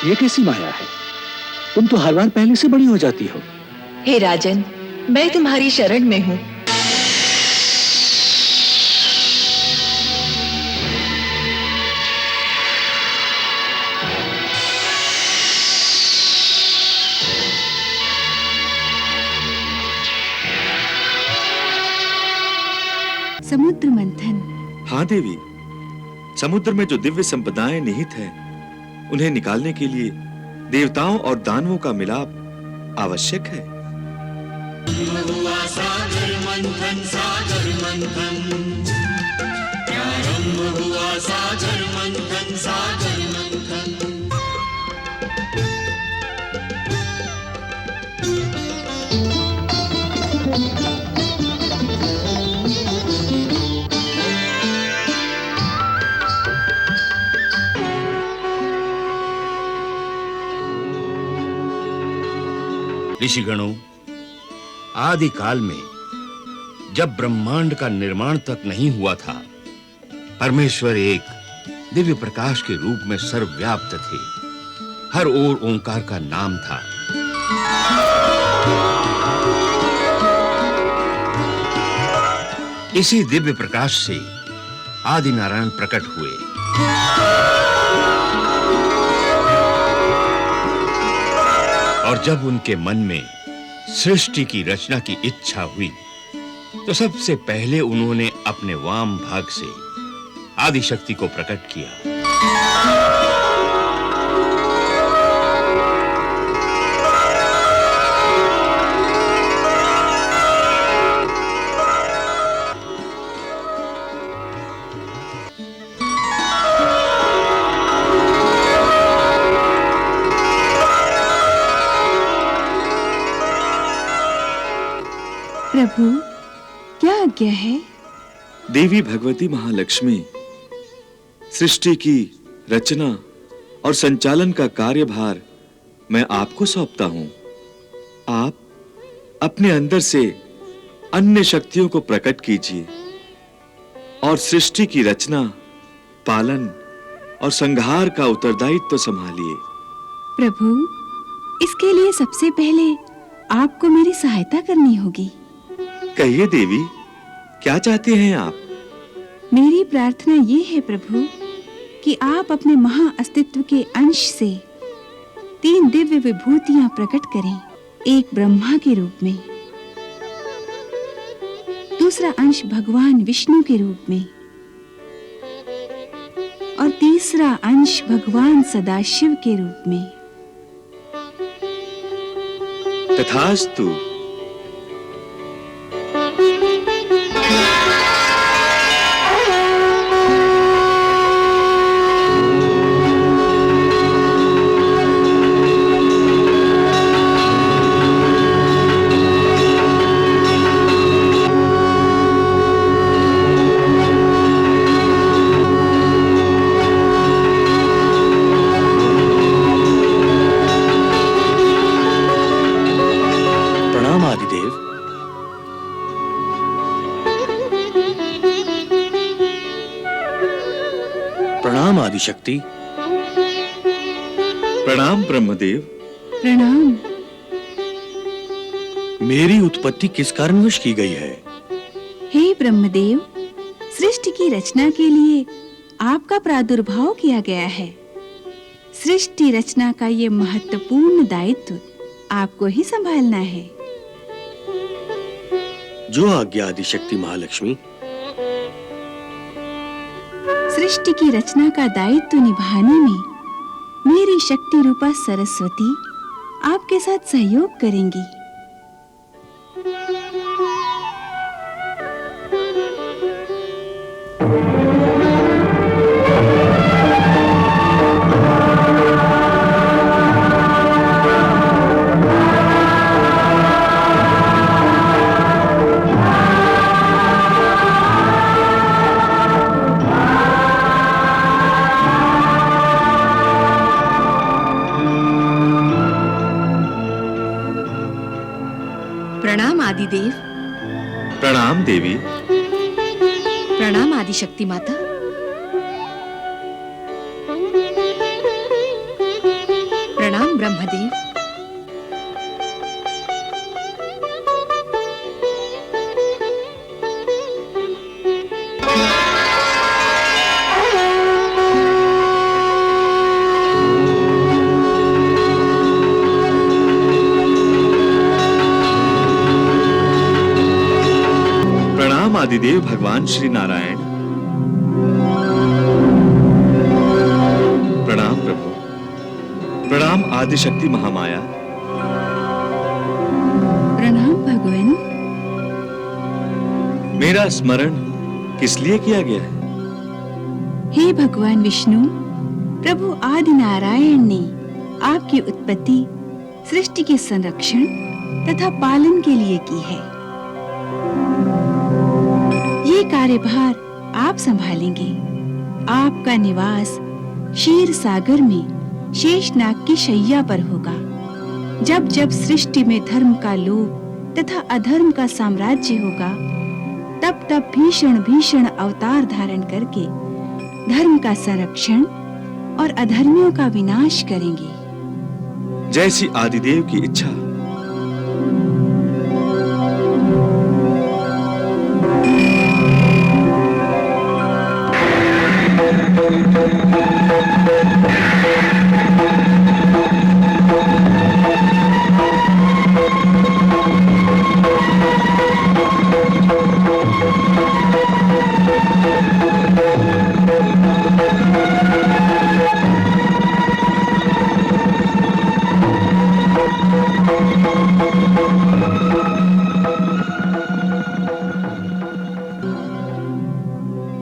ये कैसी माया है? तुम तो हर बार पहले से बड़ी हो जाती हो। हे राजन, मैं तुम्हारी शरण में हूँ। समुद्र मंथन। हाँ देवी, समुद्र में जो दिव्य संपदाएं निहित हैं, उन्हें निकालने के लिए देवताओं और दानवों का मिलाप आवश्यक है। हुआ सागर मंथन, सागर मंथन, प्रारंभ हुआ सागर मंथन, सागर मंथन। ऋषिगणों, आदिकाल में जब ब्रह्मांड का निर्माण तक नहीं हुआ था, परमेश्वर एक दिव्य प्रकाश के रूप में सर्वव्याप्त थे। हर ओर ओंकार का नाम था। इसी दिव्य प्रकाश से आदि नारायण प्रकट हुए। और जब उनके मन में सृष्टि की रचना की इच्छा हुई, तो सबसे पहले उन्होंने अपने वाम भाग से आदि शक्ति को प्रकट किया। प्रभु, क्या आज्ञा है? देवी भगवती महालक्ष्मी, सृष्टि की रचना और संचालन का कार्यभार मैं आपको सौंपता हूं। आप अपने अंदर से अन्य शक्तियों को प्रकट कीजिए और सृष्टि की रचना, पालन और संहार का उत्तरदायित्व संभालिए। प्रभु, इसके लिए सबसे पहले आपको मेरी सहायता करनी होगी। कहिए देवी, क्या चाहते हैं आप? मेरी प्रार्थना ये है प्रभु कि आप अपने महा अस्तित्व के अंश से 3 दिव्य विभूतियां प्रकट करें। एक ब्रह्मा के रूप में, दूसरा अंश भगवान विष्णु के रूप में और तीसरा अंश भगवान सदाशिव के रूप में। तथास्तु। प्रणाम आदिशक्ति। प्रणाम ब्रह्मदेव। प्रणाम। मेरी उत्पत्ति किस कारणवश की गई है? हे ब्रह्मदेव, सृष्टि की रचना के लिए आपका प्रादुर्भाव किया गया है। सृष्टि रचना का ये महत्वपूर्ण दायित्व आपको ही संभालना है। जो आज्ञा आदिशक्ति महालक्ष्मी। सृष्टि की रचना का दायित्व निभाने में मेरी शक्ति रूपा सरस्वती आपके साथ सहयोग करेंगी। प्रणाम आदिदेव। प्रणाम देवी। प्रणाम आदिशक्ति माता। ब्रह्मदेव। प्रणाम आदिदेव भगवान श्री नारायण। प्रणाम प्रभु। प्रणाम आदिशक्ति महामाया। प्रणाम भगवान। मेरा स्मरण किस लिए किया गया है? हे भगवान विष्णु, प्रभु आदि नारायण ने आपकी उत्पत्ति सृष्टि के संरक्षण तथा पालन के लिए की है। ये कार्यभार आप संभालेंगे। आपका निवास क्षीर सागर में शेषनाग की शैया पर होगा। जब जब सृष्टि में धर्म का लोभ तथा अधर्म का साम्राज्य होगा, तब तब भीषण भीषण अवतार धारण करके धर्म का संरक्षण और अधर्मियों का विनाश करेंगे। जैसी आदिदेव की इच्छा।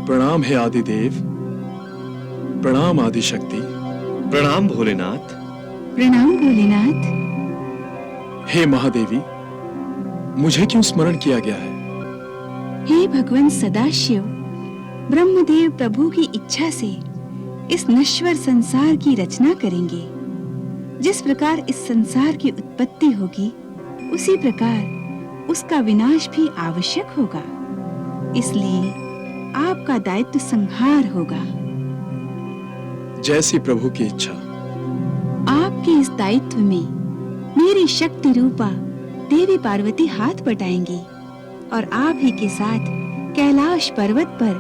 प्रणाम हे आदिदेव। प्रणाम आदिशक्ति। प्रणाम भोलेनाथ। प्रणाम भोलेनाथ। हे महादेवी, मुझे क्यों स्मरण किया गया है? हे भगवान सदाशिव, ब्रह्मदेव प्रभु की इच्छा से इस नश्वर संसार की रचना करेंगे। जिस प्रकार इस संसार की उत्पत्ति होगी, उसी प्रकार उसका विनाश भी आवश्यक होगा। इसलिए आपका दायित्व संहार होगा। जैसी प्रभु की इच्छा। आपके इस दायित्व में मेरी शक्ति रूपा देवी पार्वती हाथ बटाएंगी और आप ही के साथ कैलाश पर्वत पर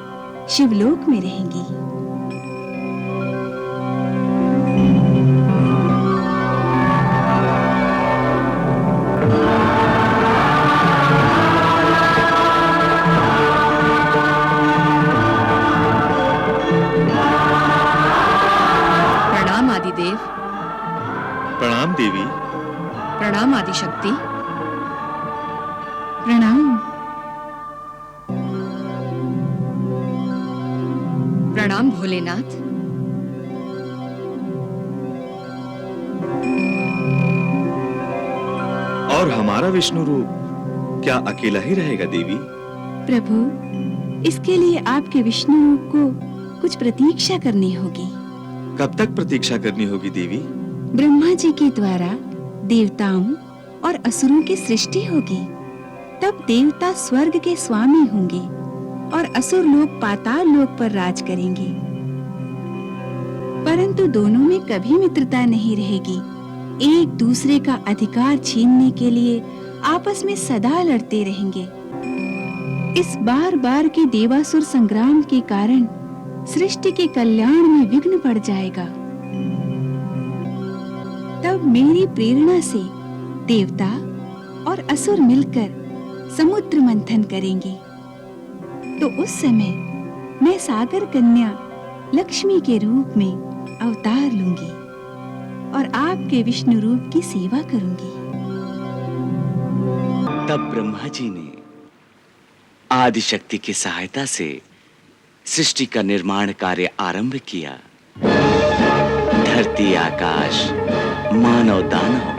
शिवलोक में रहेंगी। प्रणाम आदिदेव। प्रणाम देवी। प्रणाम आदिशक्ति। प्रणाम। प्रणाम भोलेनाथ। और हमारा विष्णु रूप क्या अकेला ही रहेगा देवी? प्रभु, इसके लिए आपके विष्णु रूप को कुछ प्रतीक्षा करनी होगी। कब तक प्रतीक्षा करनी होगी देवी? ब्रह्मा जी के द्वारा देवताओं और असुरों की सृष्टि होगी। तब देवता स्वर्ग के स्वामी होंगे और असुर लोग पाताल लोक पर राज करेंगे। परंतु दोनों में कभी मित्रता नहीं रहेगी। एक दूसरे का अधिकार छीनने के लिए आपस में सदा लड़ते रहेंगे। इस बार बार के देवासुर संग्राम के कारण सृष्टि के कल्याण में विघ्न पड़ जाएगा। तब मेरी प्रेरणा से देवता और असुर मिलकर समुद्र मंथन करेंगे। तो उस समय मैं सागर कन्या लक्ष्मी के रूप में अवतार लूंगी और आपके विष्णु रूप की सेवा करूंगी। तब ब्रह्मा जी ने आदिशक्ति की सहायता से सृष्टि का निर्माण कार्य आरंभ किया। धरती, आकाश, मानव दानव,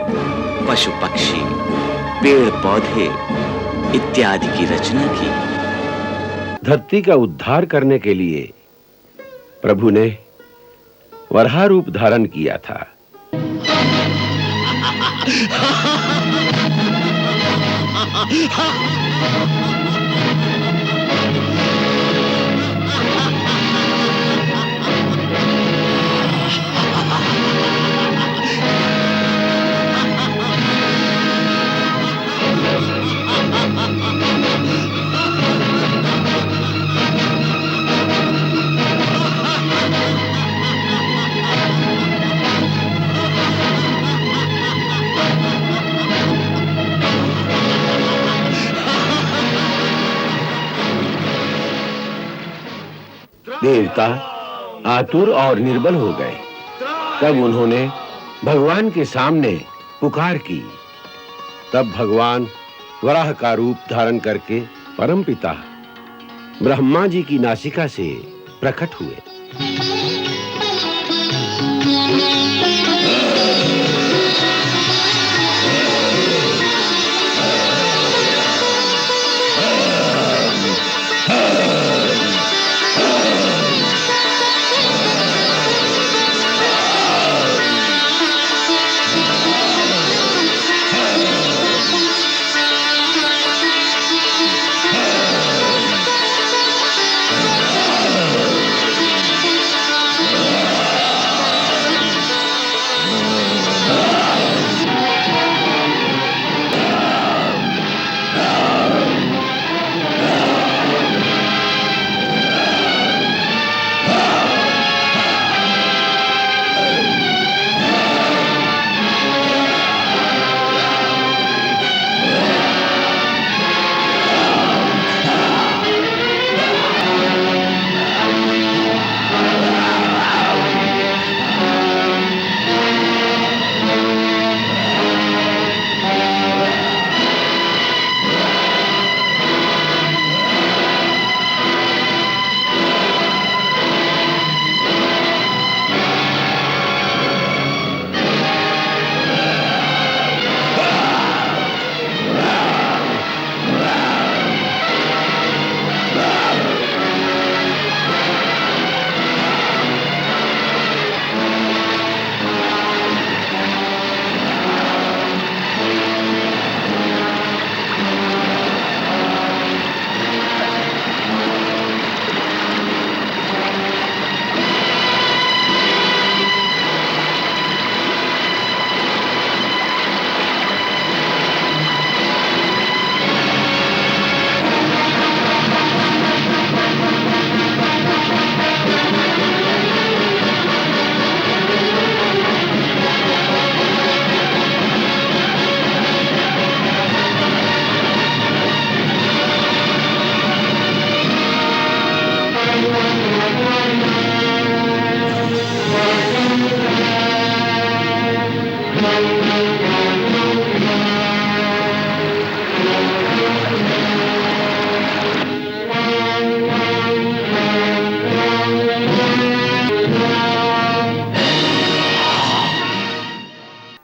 पशु पक्षी, पेड़ पौधे इत्यादि की रचना की। धरती का उद्धार करने के लिए प्रभु ने वराह रूप धारण किया था। देवता आतुर और निर्बल हो गए। तब उन्होंने भगवान के सामने पुकार की। तब भगवान वराह का रूप धारण करके परमपिता ब्रह्मा जी की नासिका से प्रकट हुए।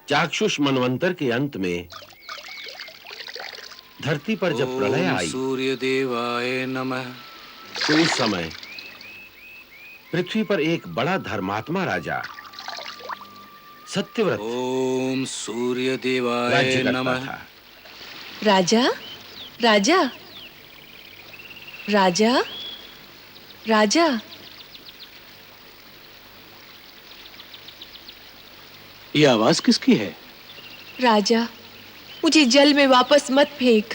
चाक्षुष मनवंतर के अंत में धरती पर जब प्रलय आई, सूर्य देवाय नमः, तो उस समय पृथ्वी पर एक बड़ा धर्मात्मा राजा सत्यव्रत ओम सूर्य देवाय राज्य करता नमः। था। राजा राजा राजा राजा ये आवाज किसकी है? राजा, मुझे जल में वापस मत फेंक।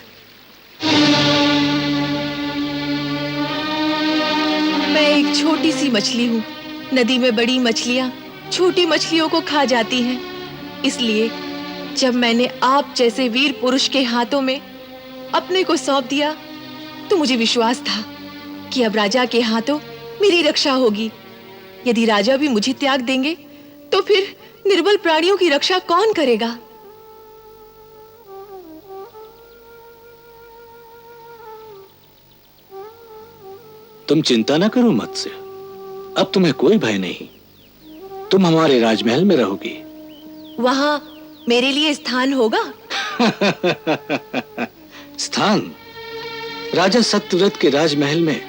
मैं एक छोटी सी मछली हूँ। नदी में बड़ी मछलियाँ छोटी मछलियों को खा जाती हैं। इसलिए जब मैंने आप जैसे वीर पुरुष के हाथों में अपने को सौंप दिया, तो मुझे विश्वास था कि अब राजा के हाथों मेरी रक्षा होगी। यदि राजा भी मुझे त्याग देंगे, तो फिर निर्बल प्राणियों की रक्षा कौन करेगा? तुम चिंता ना करो मत से, अब तुम्हें कोई भय नहीं। तुम हमारे राजमहल में रहोगी। वहां मेरे लिए स्थान होगा? स्थान? राजा सत्यव्रत के राजमहल में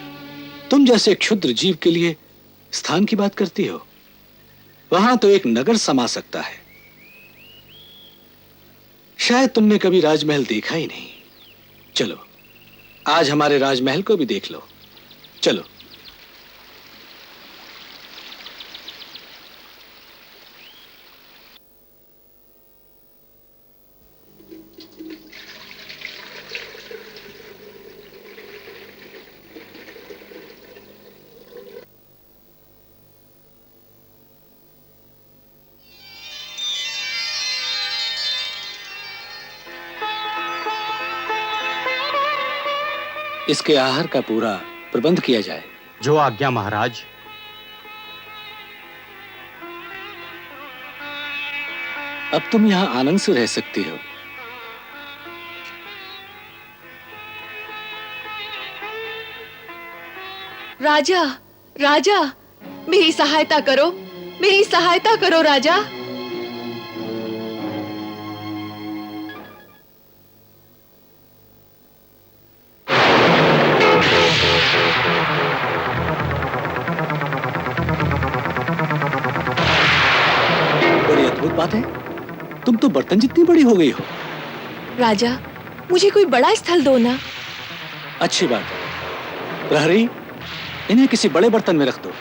तुम जैसे क्षुद्र जीव के लिए स्थान की बात करती हो? वहां तो एक नगर समा सकता है। शायद तुमने कभी राजमहल देखा ही नहीं। चलो, आज हमारे राजमहल को भी देख लो। चलो। इसके आहार का पूरा प्रबंध किया जाए। जो आज्ञा महाराज। अब तुम यहां आनंद से रह सकती हो। राजा, राजा, मेरी सहायता करो, मेरी सहायता करो राजा। बड़ी अद्भुत बात है, तुम तो बर्तन जितनी बड़ी हो गई हो। राजा, मुझे कोई बड़ा स्थल दो ना। अच्छी बात है। प्रहरी, इन्हें किसी बड़े बर्तन में रख दो।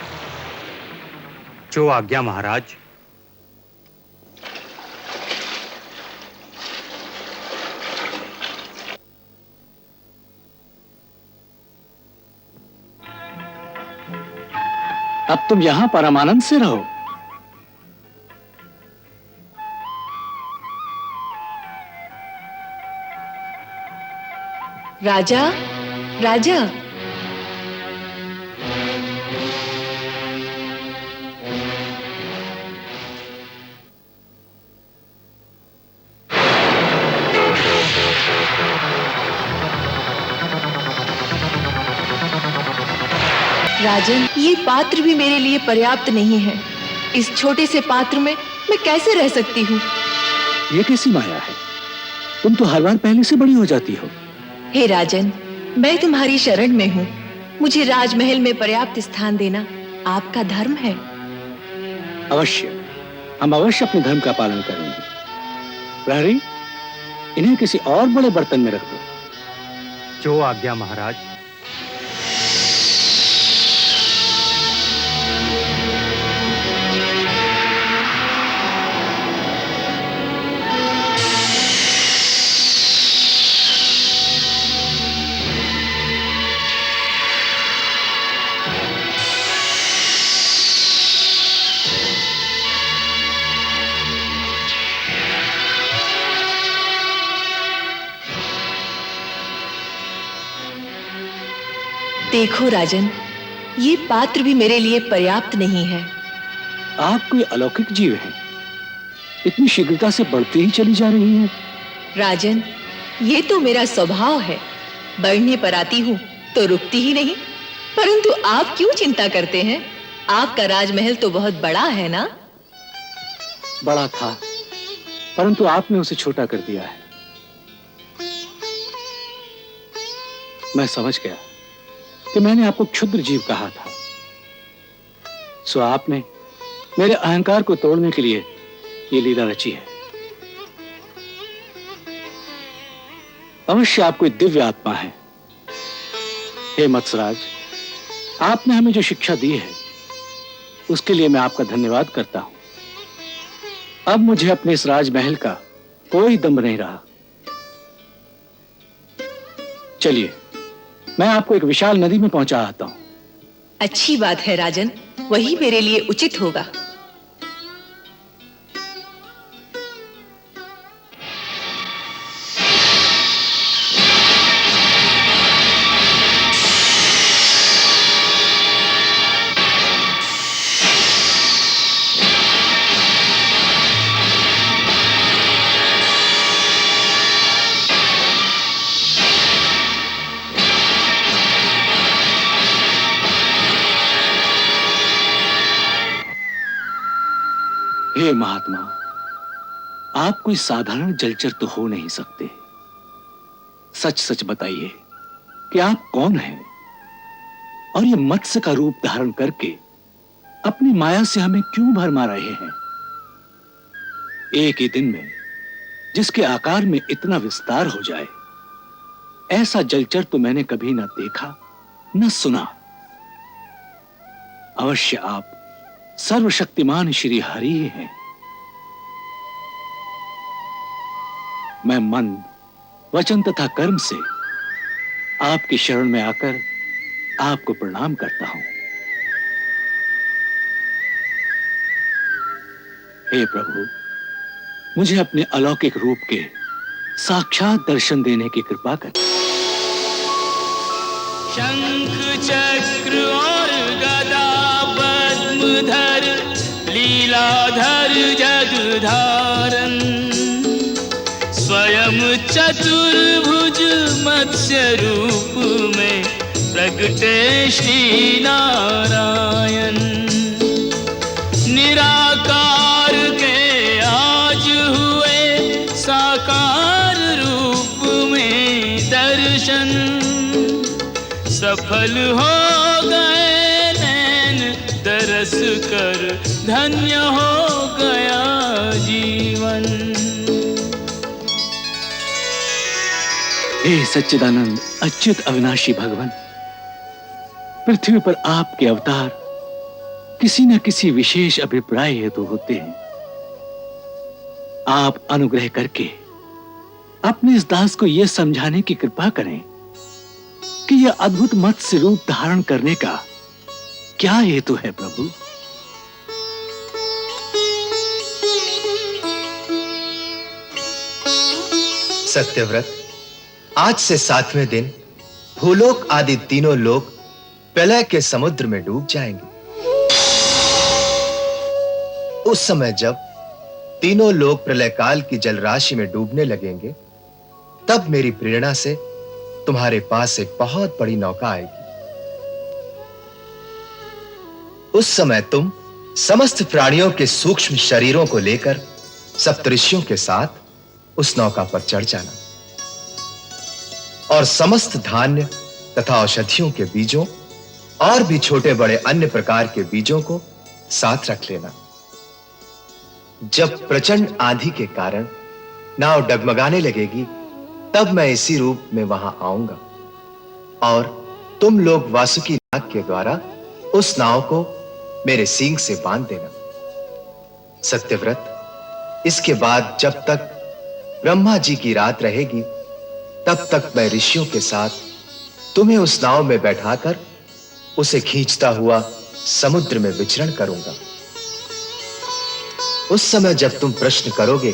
जो आज्ञा महाराज। अब तुम यहां परमानंद से रहो। राजा, राजा, राजन, ये पात्र भी मेरे लिए पर्याप्त नहीं है। इस छोटे से पात्र में मैं कैसे रह सकती हूँ? ये कैसी माया है? तुम तो हर बार पहले से बड़ी हो जाती हो। हे राजन, मैं तुम्हारी शरण में हूँ। मुझे राजमहल में पर्याप्त स्थान देना आपका धर्म है। अवश्य, हम अवश्य अपने धर्म का पालन करेंगे। प्रहरी, इन्हें किसी और बड़े बर्तन में रख दो। जो आज्ञा महाराज। देखो राजन, ये पात्र भी मेरे लिए पर्याप्त नहीं है। आप कोई अलौकिक जीव हैं। इतनी शीघ्रता से बढ़ती ही चली जा रही हैं। राजन, ये तो मेरा स्वभाव है। बढ़ने पर आती हूँ तो रुकती ही नहीं। परंतु आप क्यों चिंता करते हैं? आपका राजमहल तो बहुत बड़ा है ना? बड़ा था, परंतु आपने उसे छोटा कर दिया है। मैं समझ गया कि मैंने आपको क्षुद्र जीव कहा था। सो आपने मेरे अहंकार को तोड़ने के लिए ये लीला रची है। अवश्य आप कोई दिव्य आत्मा है। हे मत्सराज, आपने हमें जो शिक्षा दी है उसके लिए मैं आपका धन्यवाद करता हूं। अब मुझे अपने इस राजमहल का कोई दम नहीं रहा। चलिए, मैं आपको एक विशाल नदी में पहुंचा आता हूं। अच्छी बात है राजन, वही मेरे लिए उचित होगा। हे महात्मा, आप कोई साधारण जलचर तो हो नहीं सकते। सच सच बताइए कि आप कौन हैं और ये मत्स्य का रूप धारण करके अपनी माया से हमें क्यों भरमा रहे हैं? एक ही दिन में जिसके आकार में इतना विस्तार हो जाए, ऐसा जलचर तो मैंने कभी न देखा न सुना। अवश्य आप सर्वशक्तिमान श्री हरि ही हैं। मैं मन, वचन तथा कर्म से आपकी शरण में आकर आपको प्रणाम करता हूं। हे प्रभु, मुझे अपने अलौकिक रूप के साक्षात दर्शन देने की कृपा करें। शंख चक्र और धर लीलाधर जगधारन, स्वयं चतुर्भुज मत्स्य रूप में प्रगटे श्री नारायण। निराकार के आज हुए साकार रूप में दर्शन, सफल हो गए नैन दरस कर, धन्य हो गया जीवन। हे सच्चिदानंद अच्युत अविनाशी भगवान, पृथ्वी पर आपके अवतार किसी न किसी विशेष अभिप्राय हेतु होते हैं। आप अनुग्रह करके अपने इस दास को यह समझाने की कृपा करें कि यह अद्भुत मत्स्य रूप धारण करने का क्या हेतु है प्रभु। सत्यव्रत, आज से 7वें दिन भूलोक आदि तीनों लोक प्रलय के समुद्र में डूब जाएंगे। उस समय जब तीनों लोक प्रलय काल की जलराशि में डूबने लगेंगे, तब मेरी प्रेरणा से तुम्हारे पास एक बहुत बड़ी नौका आएगी। उस समय तुम समस्त प्राणियों के सूक्ष्म शरीरों को लेकर सप्तऋषियों के साथ उस नौका पर चढ़ जाना और समस्त धान्य तथा औषधियों के बीजों और भी छोटे बड़े अन्य प्रकार के बीजों को साथ रख लेना। जब प्रचंड आंधी के कारण नाव डगमगाने लगेगी, तब मैं इसी रूप में वहां आऊंगा और तुम लोग वासुकी नाग के द्वारा उस नाव को मेरे सींग से बांध देना। सत्यव्रत, इसके बाद जब तक ब्रह्मा जी की रात रहेगी, तब तक मैं ऋषियों के साथ तुम्हें उस नाव में बैठाकर उसे खींचता हुआ समुद्र में विचरण करूंगा। उस समय जब तुम प्रश्न करोगे,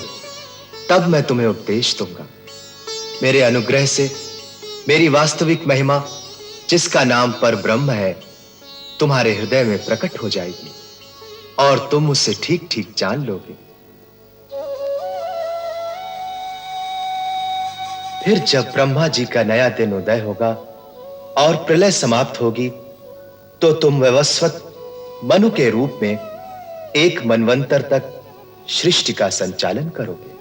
तब मैं तुम्हें उपदेश दूंगा। मेरे अनुग्रह से मेरी वास्तविक महिमा, जिसका नाम पर ब्रह्म है, तुम्हारे हृदय में प्रकट हो जाएगी और तुम उसे ठीक ठीक जान लोगे। फिर जब ब्रह्मा जी का नया दिन उदय होगा और प्रलय समाप्त होगी, तो तुम वैवस्वत मनु के रूप में एक मनवंतर तक सृष्टि का संचालन करोगे।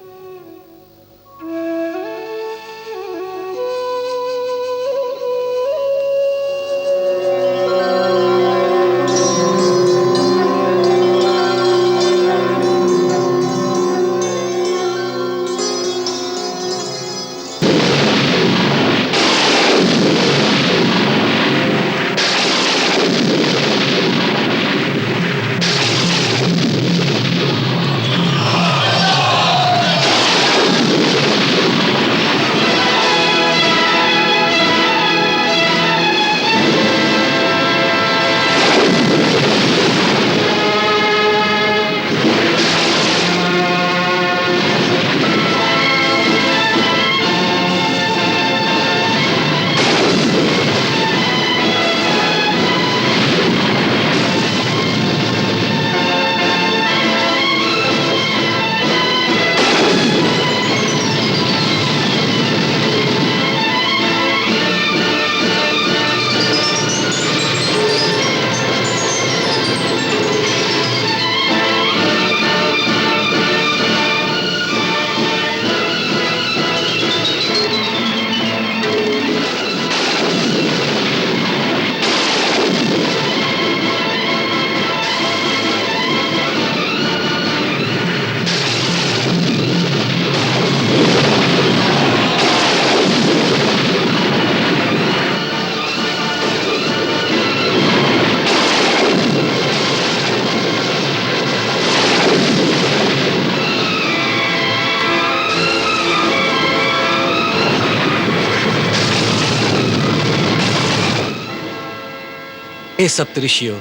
हे सप्तऋषियों,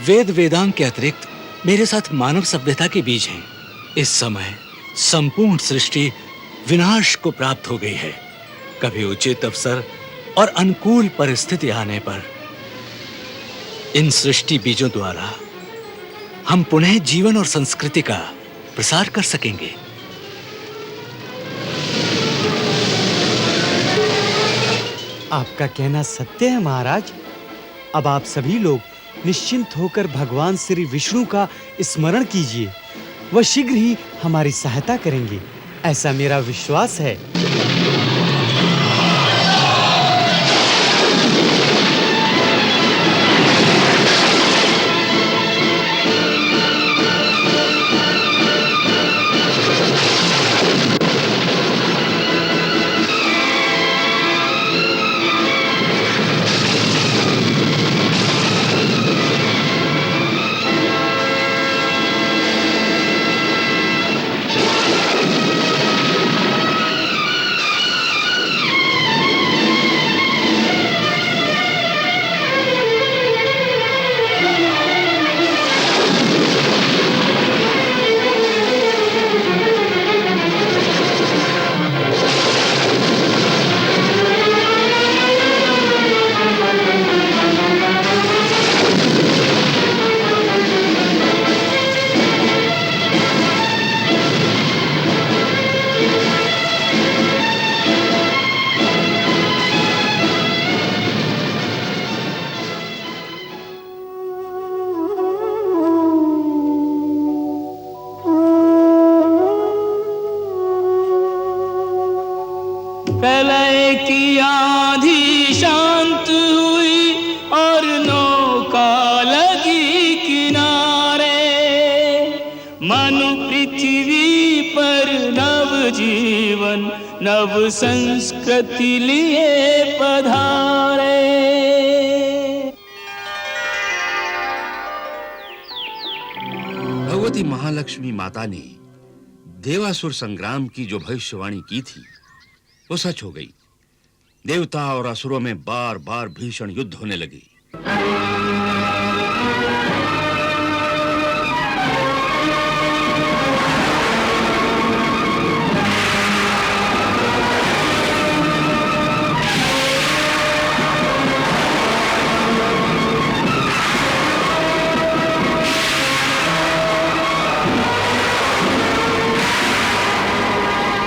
वेद वेदांग के अतिरिक्त मेरे साथ मानव सभ्यता के बीज हैं। इस समय संपूर्ण सृष्टि विनाश को प्राप्त हो गई है। कभी उचित अवसर और अनुकूल परिस्थिति आने पर इन सृष्टि बीजों द्वारा हम पुनः जीवन और संस्कृति का प्रसार कर सकेंगे। आपका कहना सत्य है महाराज। अब आप सभी लोग निश्चिंत होकर भगवान श्री विष्णु का स्मरण कीजिए। वह शीघ्र ही हमारी सहायता करेंगे, ऐसा मेरा विश्वास है। प्रलय की आंधी शांत हुई और नौका लगी किनारे। मनु पृथ्वी पर नव जीवन नव संस्कृति लिए पधारे। भगवती महालक्ष्मी माता ने देवासुर संग्राम की जो भविष्यवाणी की थी वो सच हो गई। देवता और असुरों में बार-बार भीषण युद्ध होने लगे।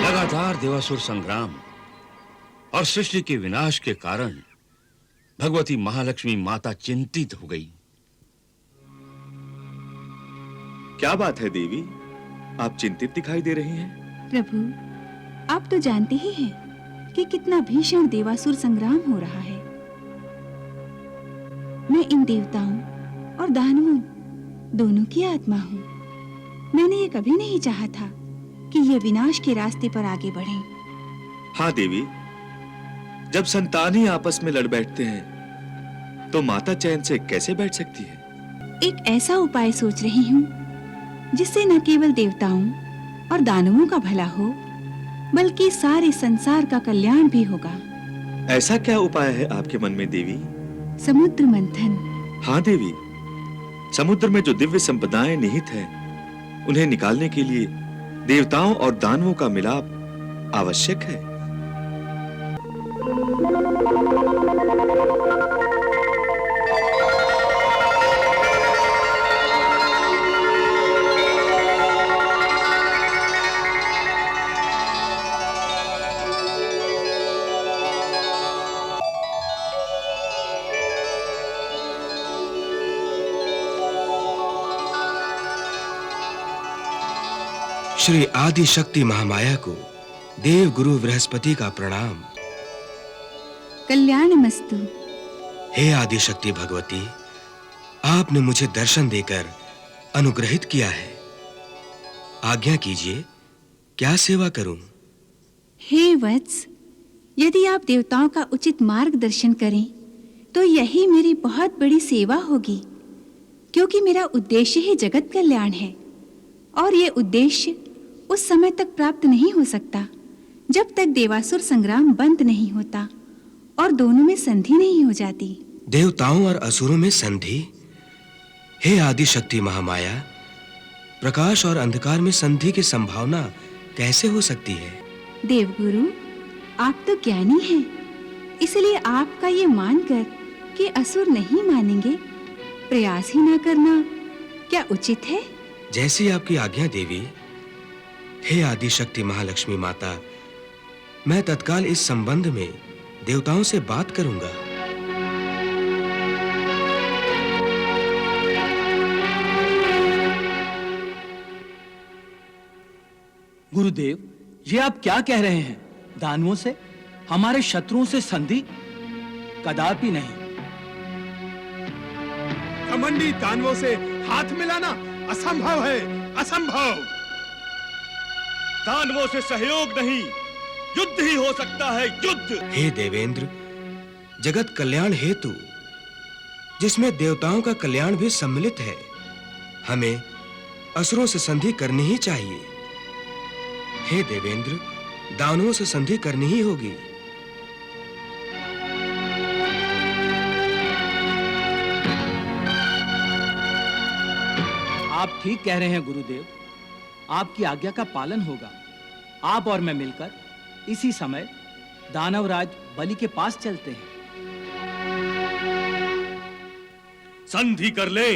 लगातार देवासुर संग्राम और सृष्टि के विनाश के कारण भगवती महालक्ष्मी माता चिंतित हो गई। क्या बात है देवी, आप चिंतित दिखाई दे रही हैं? प्रभु, आप तो जानते ही हैं कि कितना भीषण देवासुर संग्राम हो रहा है। मैं इन देवताओं और दानवों दोनों की आत्मा हूँ। मैंने ये कभी नहीं चाहा था कि ये विनाश के रास्ते पर आगे बढ़ें। हाँ देवी, जब संतान ही आपस में लड़ बैठते हैं तो माता चैन से कैसे बैठ सकती है? एक ऐसा उपाय सोच रही हूँ जिससे न केवल देवताओं और दानवों का भला हो बल्कि सारे संसार का कल्याण भी होगा। ऐसा क्या उपाय है आपके मन में देवी? समुद्र मंथन। हाँ देवी, समुद्र में जो दिव्य संपदाएं निहित हैं उन्हें निकालने के लिए देवताओं और दानवों का मिलाप आवश्यक है। श्री आदि शक्ति महामाया को देव गुरु बृहस्पति का प्रणाम। कल्याणमस्तु। हे आदि शक्ति भगवती, आपने मुझे दर्शन देकर अनुग्रहित किया है। आज्ञा कीजिए, क्या सेवा करूं? हे वत्स, यदि आप देवताओं का उचित मार्गदर्शन करें तो यही मेरी बहुत बड़ी सेवा होगी, क्योंकि मेरा उद्देश्य ही जगत कल्याण है और ये उद्देश्य उस समय तक प्राप्त नहीं हो सकता जब तक देवासुर संग्राम बंद नहीं होता और दोनों में संधि नहीं हो जाती। देवताओं और असुरों में संधि? हे आदि शक्ति महामाया, प्रकाश और अंधकार में संधि की संभावना कैसे हो सकती है? देवगुरु, आप तो ज्ञानी हैं, इसलिए आपका ये मानकर कि असुर नहीं मानेंगे प्रयास ही ना करना क्या उचित है? जैसी आपकी आज्ञा देवी। हे आदि शक्ति महालक्ष्मी माता, मैं तत्काल इस संबंध में देवताओं से बात करूंगा। गुरुदेव, ये आप क्या कह रहे हैं? दानवों से, हमारे शत्रुओं से संधि? कदापि नहीं। घमंडी दानवों से हाथ मिलाना असंभव है, असंभव। दानवों से सहयोग नहीं, युद्ध ही हो सकता है, युद्ध। हे देवेंद्र, जगत कल्याण हेतु, जिसमें देवताओं का कल्याण भी सम्मिलित है, हमें असुरों से संधि करनी ही चाहिए। हे देवेंद्र, दानवों से संधि करनी ही होगी। आप ठीक कह रहे हैं गुरुदेव, आपकी आज्ञा का पालन होगा। आप और मैं मिलकर इसी समय दानवराज बलि के पास चलते हैं। संधि कर ले,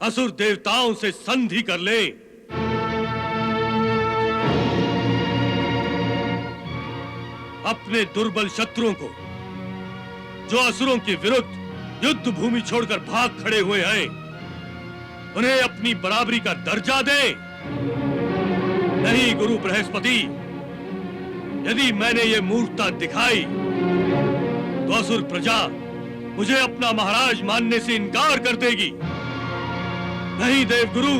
असुर देवताओं से संधि कर ले। अपने दुर्बल शत्रुओं को, जो असुरों के विरुद्ध युद्ध भूमि छोड़कर भाग खड़े हुए हैं, उन्हें अपनी बराबरी का दर्जा दे। नहीं गुरु बृहस्पति, यदि मैंने ये मूर्खता दिखाई तो असुर प्रजा मुझे अपना महाराज मानने से इनकार कर देगी। नहीं देवगुरु,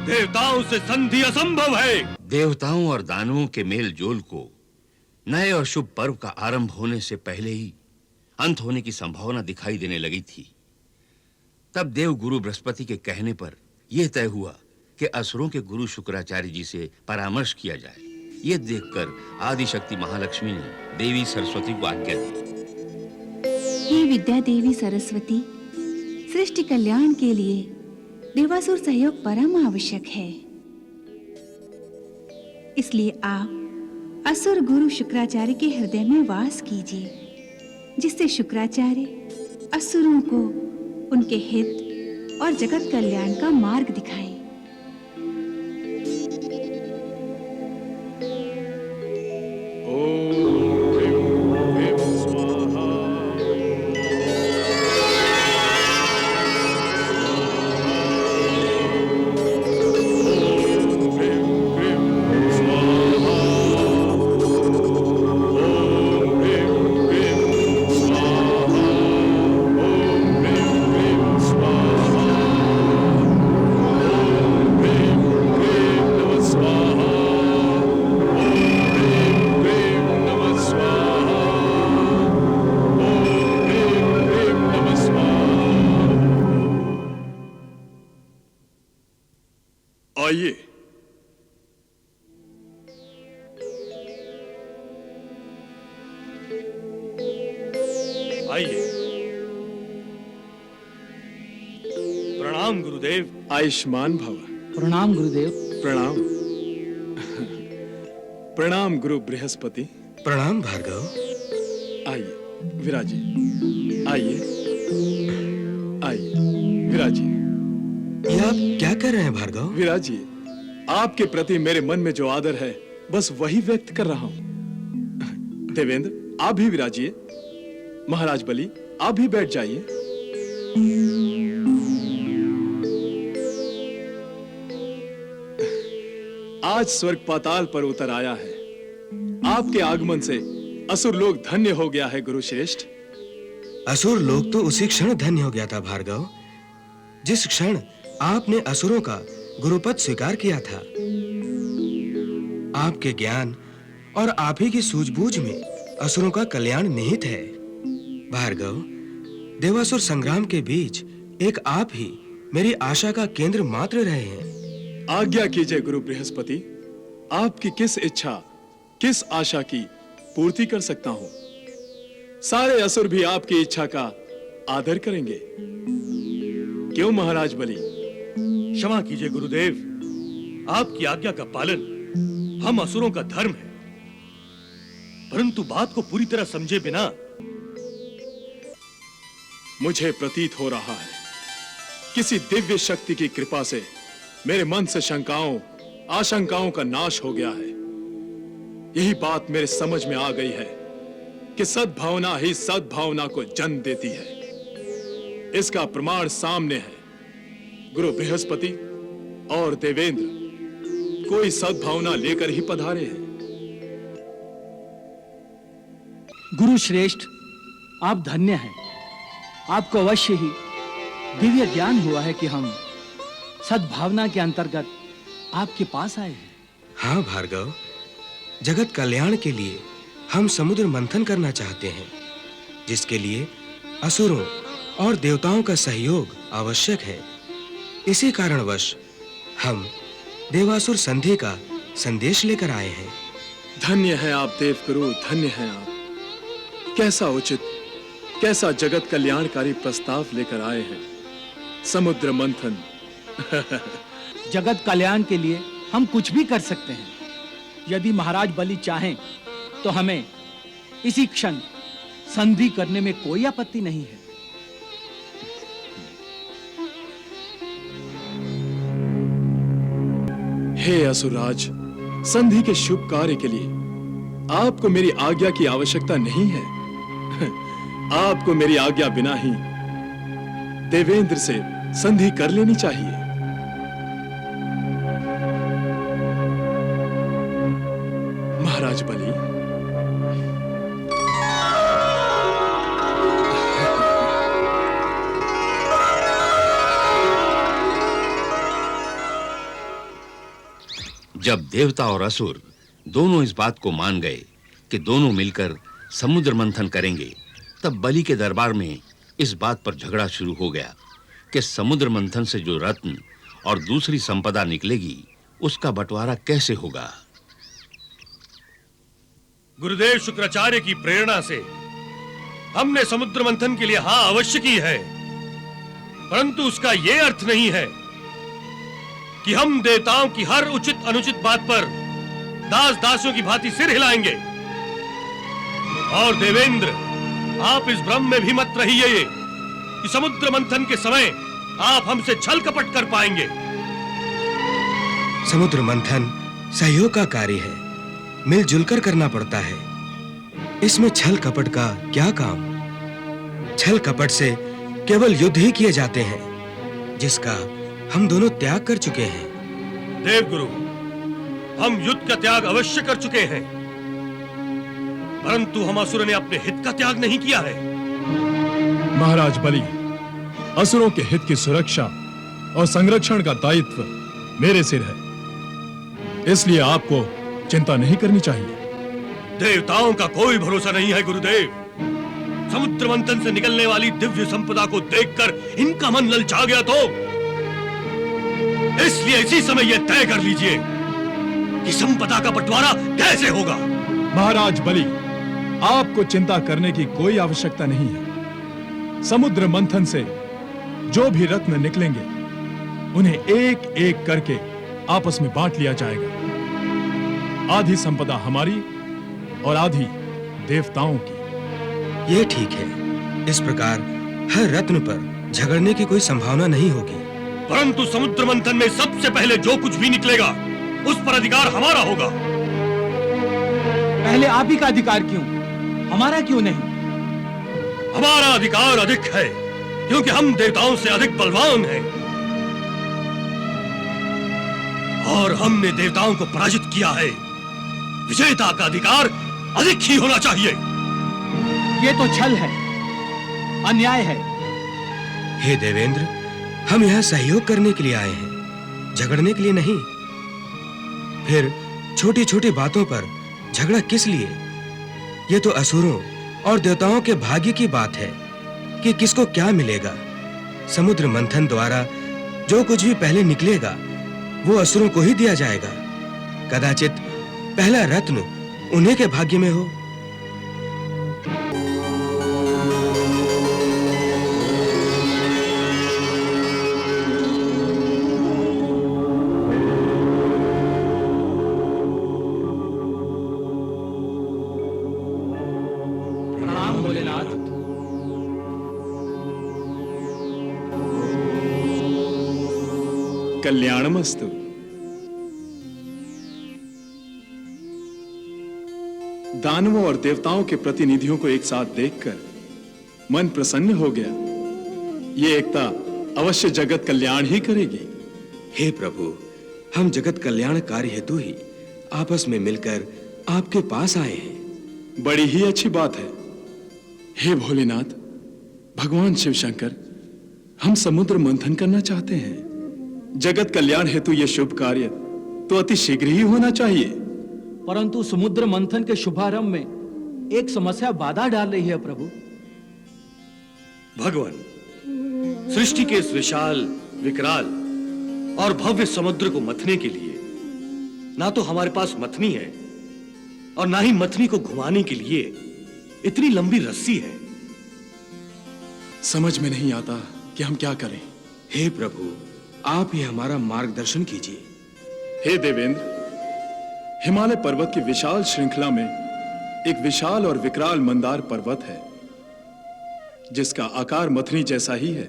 देवताओं से संधि असंभव है। देवताओं और दानवों के मेल जोल को नए और शुभ पर्व का आरंभ होने से पहले ही अंत होने की संभावना दिखाई देने लगी थी। तब देव गुरु बृहस्पति के कहने पर यह तय हुआ कि असुरों के गुरु शुक्राचार्य जी से परामर्श किया जाए। यह देखकर आदि शक्ति महालक्ष्मी ने देवी सरस्वती को आज्ञा दी। हे विद्या देवी सरस्वती, सृष्टि कल्याण के लिए देवासुर सहयोग परम आवश्यक है। इसलिए आप असुर गुरु शुक्राचार्य के हृदय में वास कीजिए, जिससे शुक्राचार्य असुरों को उनके हित और जगत कल्याण का मार्ग दिखाएं। आइए। आइए। प्रणाम गुरुदेव। आयुष्मान भव। प्रणाम गुरुदेव। प्रणाम। प्रणाम गुरु बृहस्पति। प्रणाम भार्गव। आइए विराजिए। आइए आइए विराजिए। ये आप क्या कर रहे हैं भार्गव? विराजिए। आपके प्रति मेरे मन में जो आदर है, बस वही व्यक्त कर रहा हूं। देवेंद्र, आप भी विराजिए। महाराज बलि, आप भी बैठ जाइए। आज स्वर्ग पाताल पर उतर आया है। आपके आगमन से असुर लोग धन्य हो गया है गुरु श्रेष्ठ। असुर लोग तो उसी क्षण धन्य हो गया था भार्गव, जिस क्षण आपने असुरों का गुरुपद स्वीकार किया था। आपके ज्ञान और आप ही की सूझबूझ में असुरों का कल्याण निहित है। भार्गव, देवासुर संग्राम के बीच एक आप ही मेरी आशा का केंद्र मात्र रहे हैं। आज्ञा कीजिए गुरु बृहस्पति। आपकी किस इच्छा, किस आशा की पूर्ति कर सकता हूं। सारे असुर भी आपकी इच्छा का आदर करेंगे। क्यों महाराज बलि? क्षमा कीजिए गुरुदेव, आपकी आज्ञा का पालन हम असुरों का धर्म है, परंतु बात को पूरी तरह समझे बिना मुझे प्रतीत हो रहा है किसी दिव्य शक्ति की कृपा से मेरे मन से शंकाओं, आशंकाओं का नाश हो गया है। यही बात मेरे समझ में आ गई है कि सद्भावना ही सद्भावना को जन्म देती है। इसका प्रमाण सामने है। गुरु बृहस्पति और देवेंद्र कोई सद्भावना लेकर ही पधारे हैं। गुरु श्रेष्ठ, आप धन्य हैं। आपको अवश्य ही दिव्य ज्ञान हुआ है कि हम सद्भावना के अंतर्गत आपके पास आए हैं। हाँ भार्गव, जगत कल्याण के लिए हम समुद्र मंथन करना चाहते हैं, जिसके लिए असुरों और देवताओं का सहयोग आवश्यक है। इसी कारणवश हम देवासुर संधि का संदेश लेकर आए हैं। धन्य है आप देवगुरु, धन्य है आप। कैसा उचित, कैसा जगत कल्याणकारी प्रस्ताव लेकर आए हैं। समुद्र मंथन। जगत कल्याण के लिए हम कुछ भी कर सकते हैं। यदि महाराज बलि चाहें तो हमें इसी क्षण संधि करने में कोई आपत्ति नहीं है। हे असुरराज, संधि के शुभ कार्य के लिए आपको मेरी आज्ञा की आवश्यकता नहीं है। आपको मेरी आज्ञा बिना ही देवेंद्र से संधि कर लेनी चाहिए। महाराज बलि, जब देवता और असुर दोनों इस बात को मान गए कि दोनों मिलकर समुद्र मंथन करेंगे, तब बलि के दरबार में इस बात पर झगड़ा शुरू हो गया कि समुद्र मंथन से जो रत्न और दूसरी संपदा निकलेगी, उसका बंटवारा कैसे होगा। गुरुदेव शुक्राचार्य की प्रेरणा से हमने समुद्र मंथन के लिए हाँ अवश्य की है, परंतु उसका यह अर्थ नहीं है कि हम देवताओं की हर उचित अनुचित बात पर दास दासियों की भांति सिर हिलाएंगे। और देवेंद्र, आप इस भ्रम में भी मत रहिए कि समुद्र मंथन के समय आप हमसे छल कपट कर पाएंगे। समुद्र मंथन सहयोग का कार्य है, मिलजुल कर करना पड़ता है। इसमें छल कपट का क्या काम? छल कपट से केवल युद्ध ही किए जाते हैं, जिसका हम दोनों त्याग कर चुके हैं। देवगुरु, हम युद्ध का त्याग अवश्य कर चुके हैं, परंतु हम असुर ने अपने हित का त्याग नहीं किया है। महाराज बलि, असुरों के हित की सुरक्षा और संरक्षण का दायित्व मेरे सिर है, इसलिए आपको चिंता नहीं करनी चाहिए। देवताओं का कोई भरोसा नहीं है गुरुदेव। समुद्र मंथन से निकलने वाली दिव्य संपदा को देखकर इनका मन ललचा गया, तो इसलिए इसी समय यह तय कर लीजिए कि संपदा का बंटवारा कैसे होगा। महाराज बलि, आपको चिंता करने की कोई आवश्यकता नहीं है। समुद्र मंथन से जो भी रत्न निकलेंगे, उन्हें एक एक करके आपस में बांट लिया जाएगा। आधी संपदा हमारी और आधी देवताओं की। यह ठीक है। इस प्रकार हर रत्न पर झगड़ने की कोई संभावना नहीं होगी। परंतु समुद्र मंथन में सबसे पहले जो कुछ भी निकलेगा, उस पर अधिकार हमारा होगा। पहले आप ही का अधिकार क्यों, हमारा क्यों नहीं? हमारा अधिकार अधिक है, क्योंकि हम देवताओं से अधिक बलवान हैं और हमने देवताओं को पराजित किया है। विजेता का अधिकार अधिक ही होना चाहिए। ये तो छल है, अन्याय है। हे देवेंद्र, हम यहाँ सहयोग करने के लिए आए हैं, झगड़ने के लिए नहीं। फिर छोटी-छोटी बातों पर झगड़ा किस लिए? ये तो असुरों और देवताओं के भाग्य की बात है कि किसको क्या मिलेगा। समुद्र मंथन द्वारा जो कुछ भी पहले निकलेगा, वो असुरों को ही दिया जाएगा। कदाचित पहला रत्न उन्हीं के भाग्य में हो। कल्याणमस्तु। दानवों और देवताओं के प्रतिनिधियों को एक साथ देखकर मन प्रसन्न हो गया। ये एकता अवश्य जगत कल्याण ही करेगी। हे प्रभु, हम जगत कल्याण कार्य हेतु ही आपस में मिलकर आपके पास आए हैं। बड़ी ही अच्छी बात है। हे भोलेनाथ, भगवान शिव शंकर, हम समुद्र मंथन करना चाहते हैं। जगत कल्याण हेतु यह शुभ कार्य तो अति शीघ्र ही होना चाहिए। परंतु समुद्र मंथन के शुभारंभ में एक समस्या बाधा डाल रही है प्रभु। भगवान, सृष्टि के इस विशाल, विकराल और भव्य समुद्र को मथने के लिए ना तो हमारे पास मथनी है और ना ही मथनी को घुमाने के लिए इतनी लंबी रस्सी है। समझ में नहीं आता कि हम क्या करें। हे प्रभु, आप ही हमारा मार्गदर्शन कीजिए। हे देवेंद्र, हिमालय पर्वत की विशाल श्रृंखला में एक विशाल और विकराल मंदार पर्वत है जिसका आकार मथनी जैसा ही है।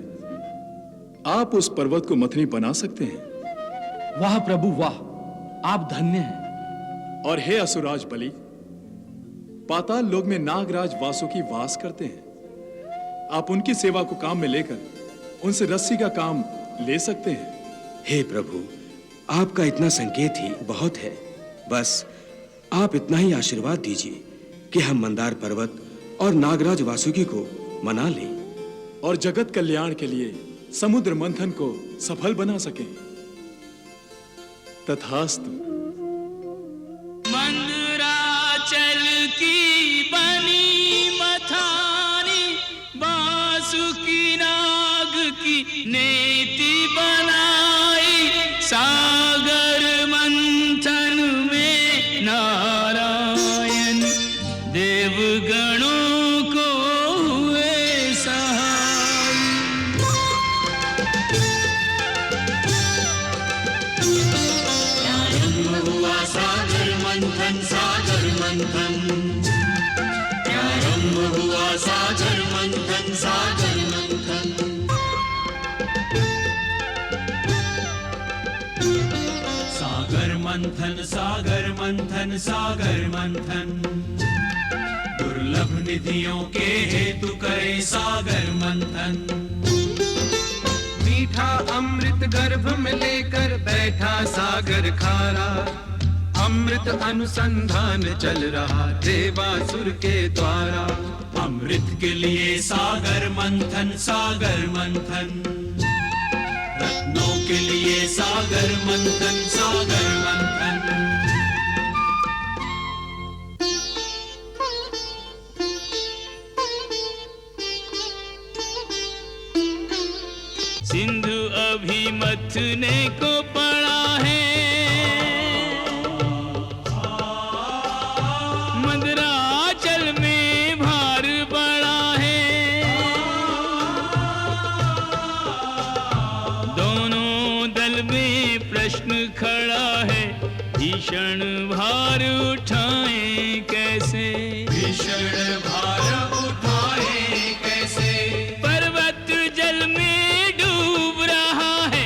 आप उस पर्वत को मथनी बना सकते हैं। वाह प्रभु वाह, आप धन्य हैं। और हे असुराज बलि, पाताल लोक में नागराज वासुकी वास करते हैं। आप उनकी सेवा को काम में लेकर उनसे रस्सी का काम ले सकते हैं। हे प्रभु, आपका इतना संकेत ही बहुत है। बस आप इतना ही आशीर्वाद दीजिए कि हम मंदार पर्वत और नागराज वासुकी को मना लें और जगत कल्याण के लिए समुद्र मंथन को सफल बना सकें। तथास्तु। मंदराचल की बनी मथानी, वासुकी नाग की नेति बनाई, सागर मंथन में नारायण देवगणों को हुए सहाय। प्रारंभ हुआ सागर मंथन, सागर मंथन। प्रारंभ हुआ सागर मंथन, सागर मंथन। सागर मंथन, सागर मंथन, सागर मंथन। दुर्लभ निधियों के हेतु करे सागर मंथन। मीठा अमृत गर्भ में लेकर बैठा सागर खारा, अमृत अनुसंधान चल रहा देवासुर के द्वारा। अमृत के लिए सागर मंथन, सागर मंथन। रत्नों के लिए सागर मंथन, सागर मंथन। सिंधु अभी मथने को पड़ा है, मंदराचल में भार बड़ा है। दोनों दल में प्रश्न खड़ा है, भीषण भार उठाएं कैसे, भीषण भार उठाएं कैसे। पर्वत जल में डूब रहा है,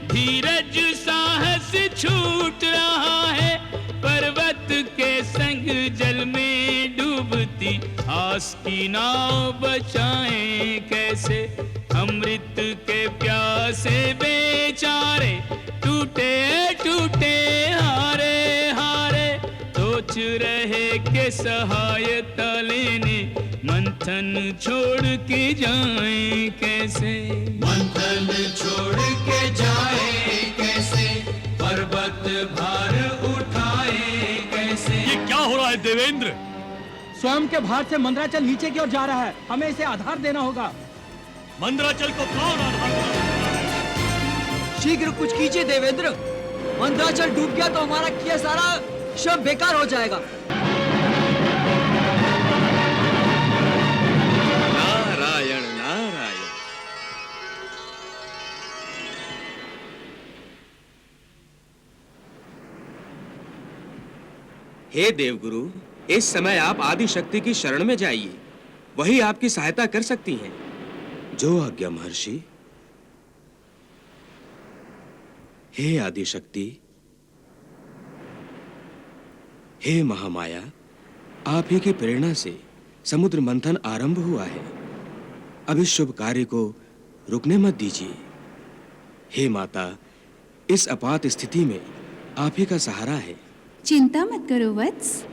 धीरज साहस छूट रहा है। पर्वत के संग जल में डूबती आस की नाव बचाएं कैसे। अमृत के प्यासे बेचारे टूटे टूटे हारे हारे, सोच रहे के सहायता लेने मंथन छोड़ के जाएं कैसे। मंथन छोड़ के जाएं कैसे, पर्वत भार उठाए कैसे। ये क्या हो रहा है देवेंद्र? स्वयं के भार से मंदराचल नीचे की ओर जा रहा है, हमें इसे आधार देना होगा। मंदराचल को कौन आधार देगा? शीघ्र कुछ कीजिए देवेंद्र, मंदराचल डूब गया तो हमारा किया सारा श्रम बेकार हो जाएगा। नारायण नारायण। हे देवगुरु, इस समय आप आदि शक्ति की शरण में जाइए, वही आपकी सहायता कर सकती हैं। जो आज्ञा महर्षि। हे आदिशक्ति, हे महामाया, आप ही की प्रेरणा से समुद्र मंथन आरंभ हुआ है। अब इस शुभ कार्य को रुकने मत दीजिए। हे माता, इस आपात स्थिति में आप ही का सहारा है। चिंता मत करो वत्स।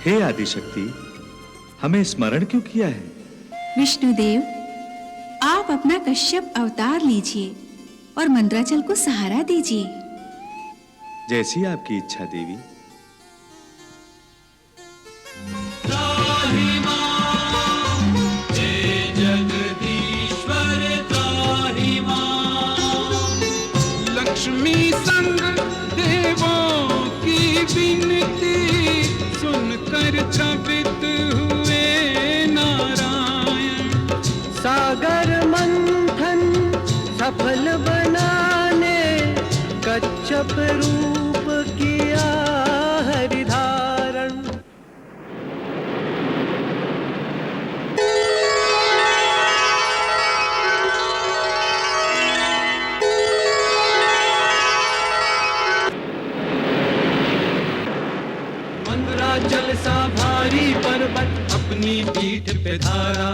हे आदिशक्ति, हमें स्मरण क्यों किया है? विष्णुदेव, आप अपना कश्यप अवतार लीजिए और मंद्राचल को सहारा दीजिए। जैसी आपकी इच्छा देवी। लक्ष्मी संग देवों की विनती सुनकर चकित हुए नारायण। सागर मंथन सफल बनाने कच्छप रूप किया हरिधारण। मंदराचल सा भारी पर्वत अपनी पीठ पे धारा,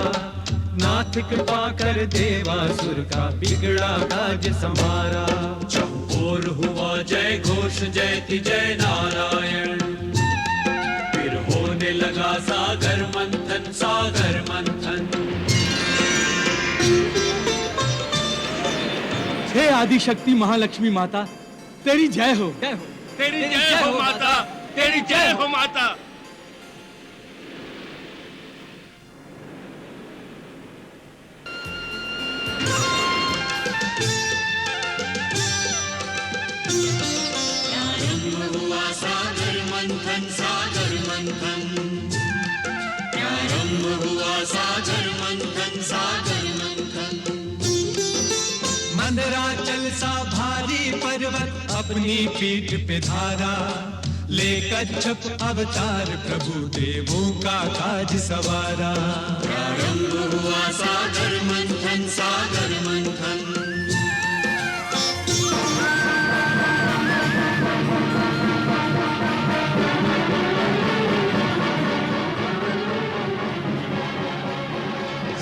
नाथ कृपा कर देवासुर का बिगड़ा काज संवारा। चौकोर हुआ जय घोष जयति जय नारायण, फिर होने लगा सागर मंथन सागर मंथन। हे आदिशक्ति महालक्ष्मी माता, तेरी जय हो। जय हो, तेरी जय हो माता, तेरी जय हो माता। प्रारंभ हुआ सागर मंथन सागर मंथन। प्रारंभ हुआ सागर मंथन सागर मंथन। मंदराचल सा भारी पर्वत अपनी पीठ पे धारा, ले कच्छप अवतार प्रभु देवों का काज सवारा। प्रारंभ हुआ सागर मंथन सागर मंथन।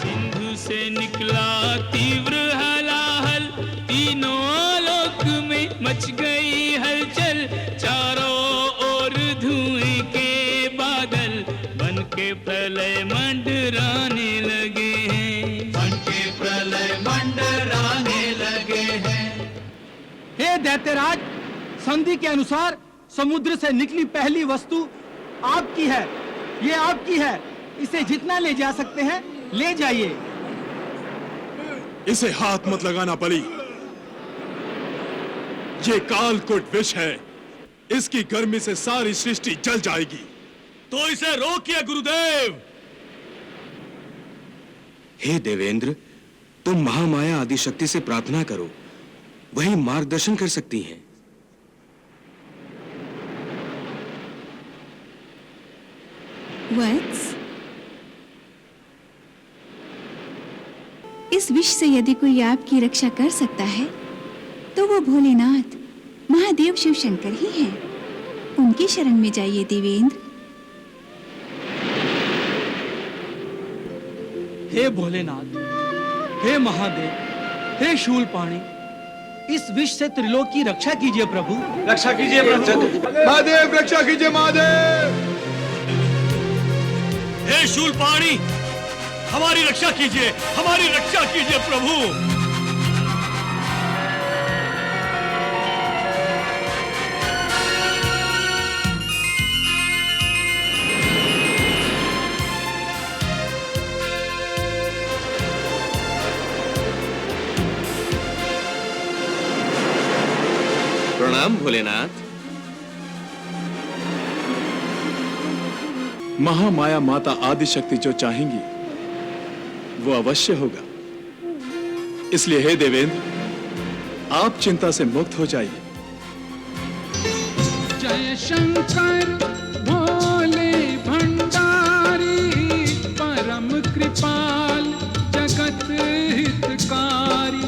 सिंधु से निकला तीव्र हलाहल, तीनों आलोक में मच गई हलचल। चारों ओर धुएं के बादल बन के प्रलय मंडराने लगे हैं। बन के प्रलय मंडराने लगे हैं। हे दैत्यराज, संधि के अनुसार समुद्र से निकली पहली वस्तु आपकी है। ये आपकी है। इसे जितना ले जा सकते हैं ले जाइए। इसे हाथ मत लगाना बलि। ये कालकूट विष है, इसकी गर्मी से सारी सृष्टि जल जाएगी। तो इसे रोकिए गुरुदेव। हे देवेंद्र, तुम महामाया आदिशक्ति से प्रार्थना करो, वही मार्गदर्शन कर सकती हैं। वत्स, इस विष से यदि कोई आपकी रक्षा कर सकता है तो वो भोलेनाथ महादेव शिव शंकर ही हैं। उनकी शरण में जाइए देवेंद्र। हे भोलेनाथ, हे महादेव, हे शूलपाणी, इस विष से त्रिलोक की रक्षा कीजिए प्रभु। रक्षा कीजिए प्रभु। महादेव रक्षा कीजिए महादेव। हे शूलपाणी, हमारी रक्षा कीजिए, हमारी रक्षा कीजिए प्रभु। प्रणाम भोलेनाथ। महामाया माता आदिशक्ति जो चाहेंगी वो अवश्य होगा। इसलिए हे देवेंद्र, आप चिंता से मुक्त हो जाइए। जय शंकर भोले भंडारी, परम कृपाल जगत हितकारी।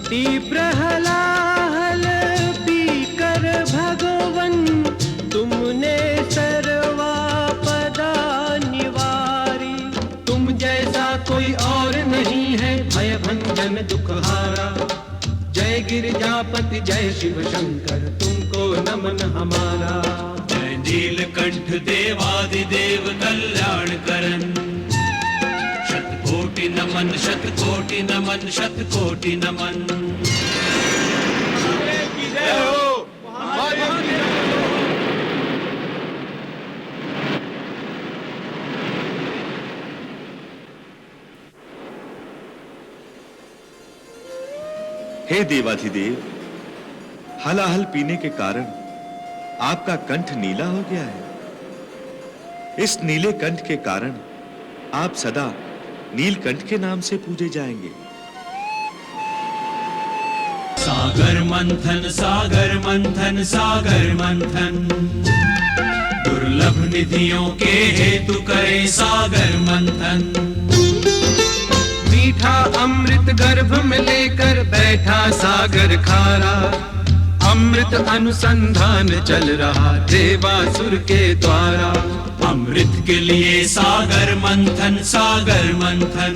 तीव्र हलाहल पीकर भगवन, तुमने सर्वापदा निवारी। तुम जैसा कोई और नहीं है भय भंजन दुखहारा। जय गिरिजापति जय शिव शंकर, तुमको नमन हमारा। जय नीलकंठ देवादिदेव कल्याण करन, शतकोटि नमन शतकोटि नमन शतकोटि नमन। हे देवाधिदेव, हलाहल पीने के कारण आपका कंठ नीला हो गया है। इस नीले कंठ के कारण आप सदा नीलकंठ के नाम से पूजे जाएंगे। सागर मंथन सागर मंथन सागर मंथन, दुर्लभ निधियों के हेतु करे सागर मंथन। मीठा अमृत गर्भ में लेकर बैठा सागर खारा। अमृत अनुसंधान चल रहा देवासुर के द्वारा। अमृत के लिए सागर मंथन सागर मंथन।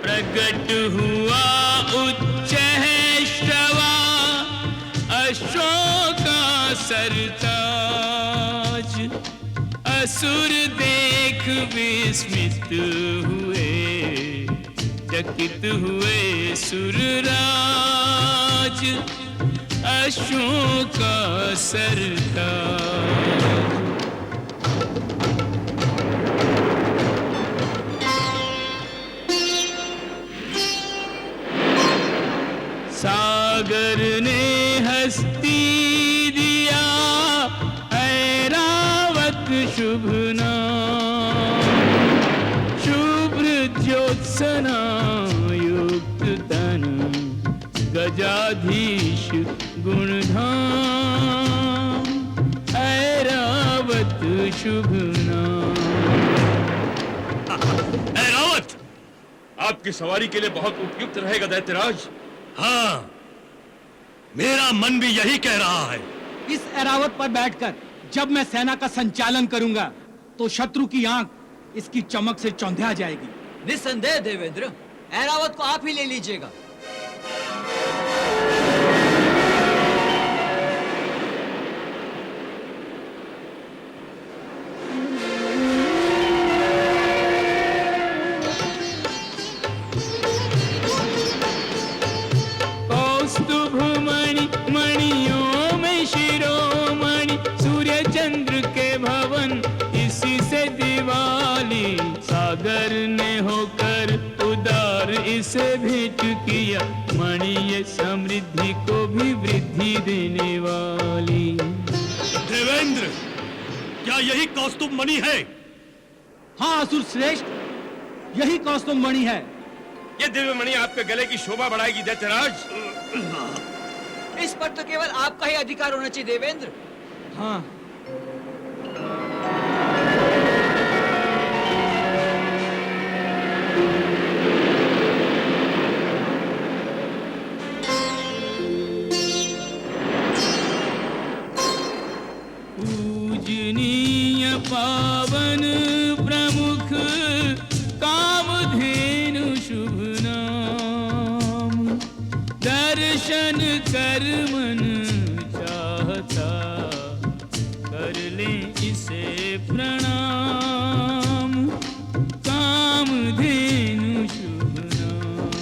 प्रकट हुआ उच्चैः श्रवा, अशोका सरताज। असुर देख विस्मित हुए, चकित हुए सुरराज। अशोका सरताज। सागर ने हस्ती दिया, ऐरावत शुभ नाम। शुभ्र ज्योत्सना युक्त तन, गजाधीश गुणधाम। ऐरावत शुभ नाम। ऐरावत, आपकी सवारी के लिए बहुत उपयुक्त रहेगा दैत्यराज। हाँ, मेरा मन भी यही कह रहा है। इस ऐरावत पर बैठकर जब मैं सेना का संचालन करूंगा तो शत्रु की आंख इसकी चमक से चौंधिया जाएगी। निस्संदेह देवेंद्र, ऐरावत को आप ही ले लीजिएगा। मणियों में शिरोमणि, सूर्य चंद्र के भवन, इसी से दिवाली। सागर ने होकर उदार इसे भेंट किया, मणि ये समृद्धि को भी वृद्धि देने वाली। देवेंद्र, क्या यही कौस्तुभ मणि है? हाँ असुर श्रेष्ठ, यही कौस्तुभ मणि है। ये दिव्य मणि आपके गले की शोभा बढ़ाएगी दैत्यराज। इस पर तो केवल आपका ही अधिकार होना चाहिए देवेंद्र। हाँ, पूजनीय पावन प्रमुख, कामधेनु शुभ नाम। दर्शन कर मन चाहता, कर ले इसे प्रणाम। कामधेनु शुभ नाम।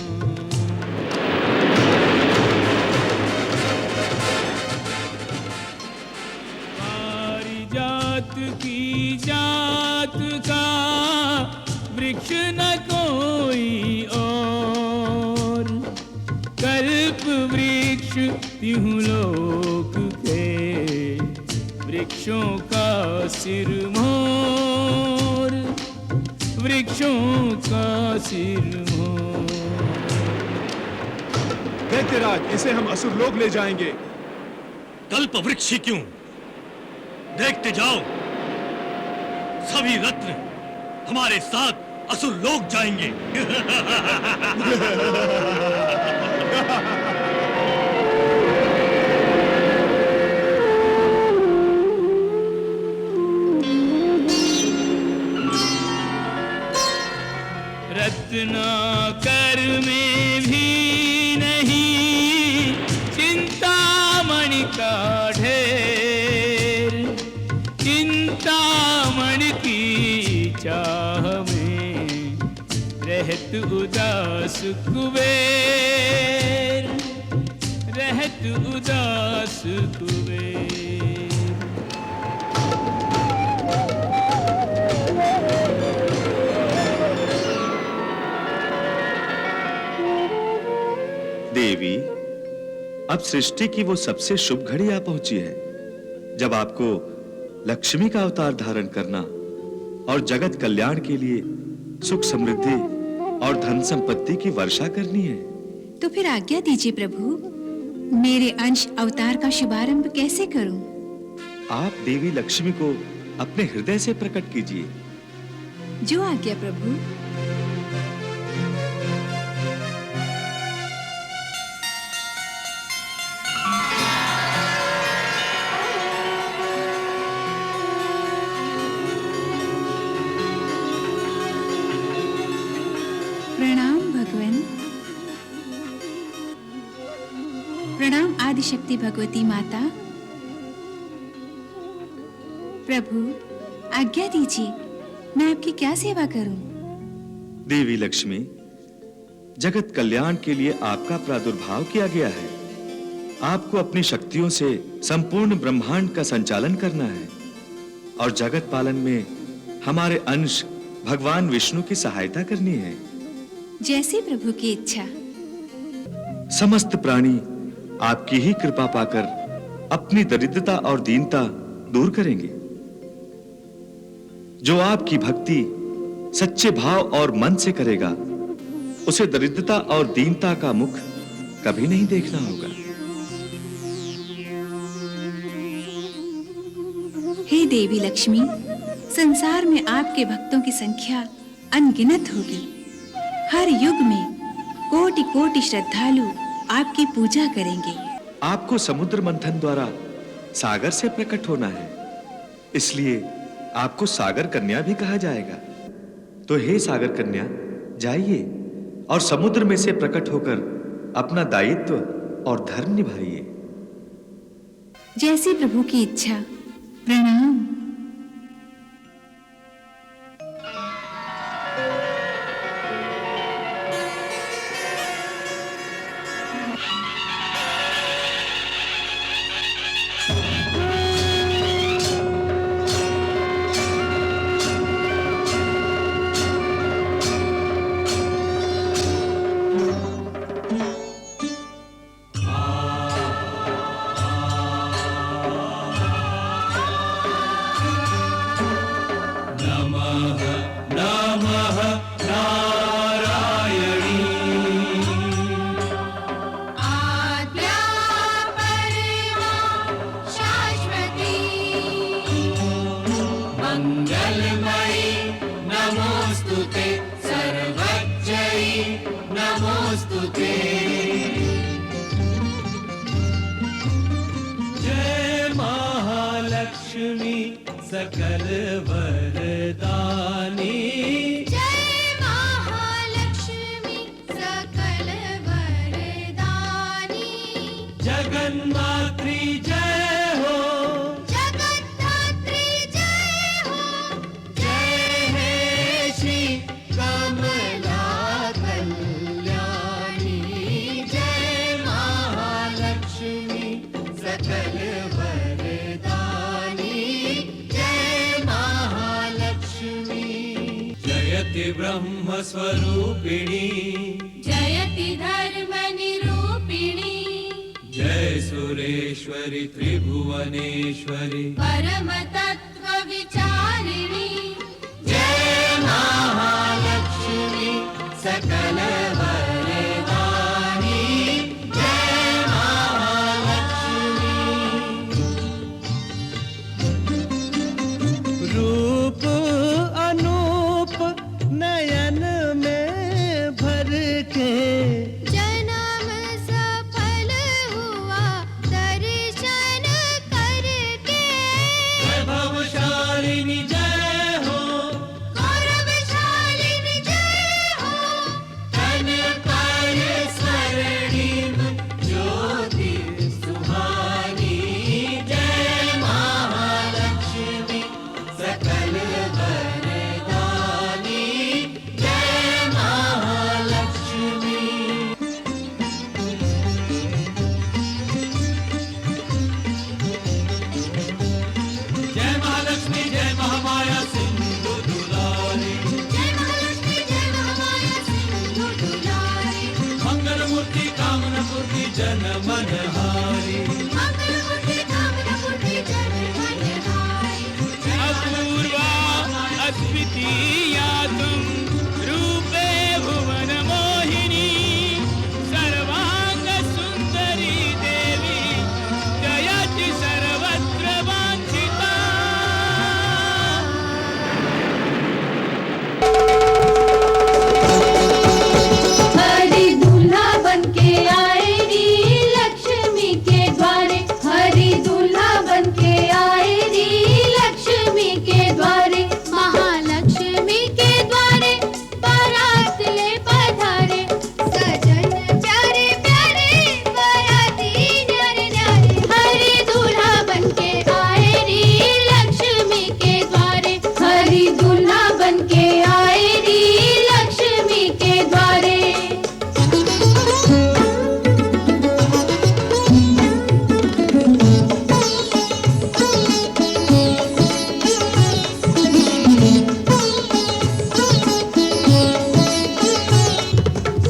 पारिजात की जात का वृक्ष न कोई और, कल्प वृक्ष तिहु हूँ लोक के वृक्षों का सिरमोर, वृक्षों का सिरमोर। दैत्यराज, इसे हम असुर लोग ले जाएंगे। कल्प वृक्ष ही क्यों, देखते जाओ, सभी रत्न हमारे साथ असुर लोग जाएंगे। रत्नाकर में भी नहीं चिंतामणि का ढेर, चिंतामणि की चाह में रहत उदास कुबेर, रहत उदास कुबेर। देवी, अब सृष्टि की वो सबसे शुभ घड़ी आ पहुंची है, जब आपको लक्ष्मी का अवतार धारण करना और जगत कल्याण के लिए सुख समृद्धि और धन संपत्ति की वर्षा करनी है। तो फिर आज्ञा दीजिए प्रभु, मेरे अंश अवतार का शुभारंभ कैसे करूं? आप देवी लक्ष्मी को अपने हृदय से प्रकट कीजिए। जो आज्ञा प्रभु। प्रणाम भगवान। प्रणाम आदिशक्ति भगवती माता। प्रभु, आज्ञा दीजिए, मैं आपकी क्या सेवा करूं? देवी लक्ष्मी, जगत कल्याण के लिए आपका प्रादुर्भाव किया गया है। आपको अपनी शक्तियों से संपूर्ण ब्रह्मांड का संचालन करना है और जगत पालन में हमारे अंश भगवान विष्णु की सहायता करनी है। जैसे प्रभु की इच्छा। समस्त प्राणी आपकी ही कृपा पाकर अपनी दरिद्रता और दीनता दूर करेंगे। जो आपकी भक्ति सच्चे भाव और मन से करेगा, उसे दरिद्रता और दीनता का मुख कभी नहीं देखना होगा। हे देवी लक्ष्मी, संसार में आपके भक्तों की संख्या अनगिनत होगी। हर युग में कोटि कोटि श्रद्धालु आपकी पूजा करेंगे। आपको समुद्र मंथन द्वारा सागर से प्रकट होना है, इसलिए आपको सागर कन्या भी कहा जाएगा। तो हे सागर कन्या, जाइए और समुद्र में से प्रकट होकर अपना दायित्व और धर्म निभाइए। जैसी प्रभु की इच्छा। प्रणाम। सकल वरदानी, जय महालक्ष्मी सकल वरदानी। जगन्मात्री जय हो, जगन्धात्री जय हो। जय हे श्री कमला कल्याणी। जय महालक्ष्मी सकल ब्रह्म स्वरूपिणी, जयति धर्म निरूपिणी। जय सुरेश्वरी त्रिभुवनेश्वरी परम तत्व विचारिणी जय महालक्ष्मी सकल वरदानी जय महालक्ष्मी। रूप अनूप नयन में भर के जन्म सफल हुआ दर्शन करके वैभवशालिनी जय हो गौरवशालिनी जय हो धन पर स्वर्णिम ज्योति सुहानी जय महालक्ष्मी सकल वरदानी जय महालक्ष्मी। जय महालक्ष्मी जय महामाया सिंधु दुलारी जय महालक्ष्मी जय महामाया सिंधु दुलारी मंगल मूर्ति कामना मूर्ति जन मन हारी मंगल मूर्ति कामना मूर्ति जन मन हारी अपूर्वा अद्वितीया तुम रूपे भुवन मोहिनी सर्वांग सुंदरी देवी जयति सर्वत्र वांछिता। हरि दूल्हा बनके आए री लक्ष्मी के द्वारे हरि दूल्हा बनके आए री लक्ष्मी के द्वारे महालक्ष्मी के द्वारे बारात ले पधारे सजन प्यारे प्यारे बाराती न्यारे न्यारे हरि दूल्हा बनके आए री लक्ष्मी के द्वारे हरि दूल्हा बनके आए री लक्ष्मी के द्वारे।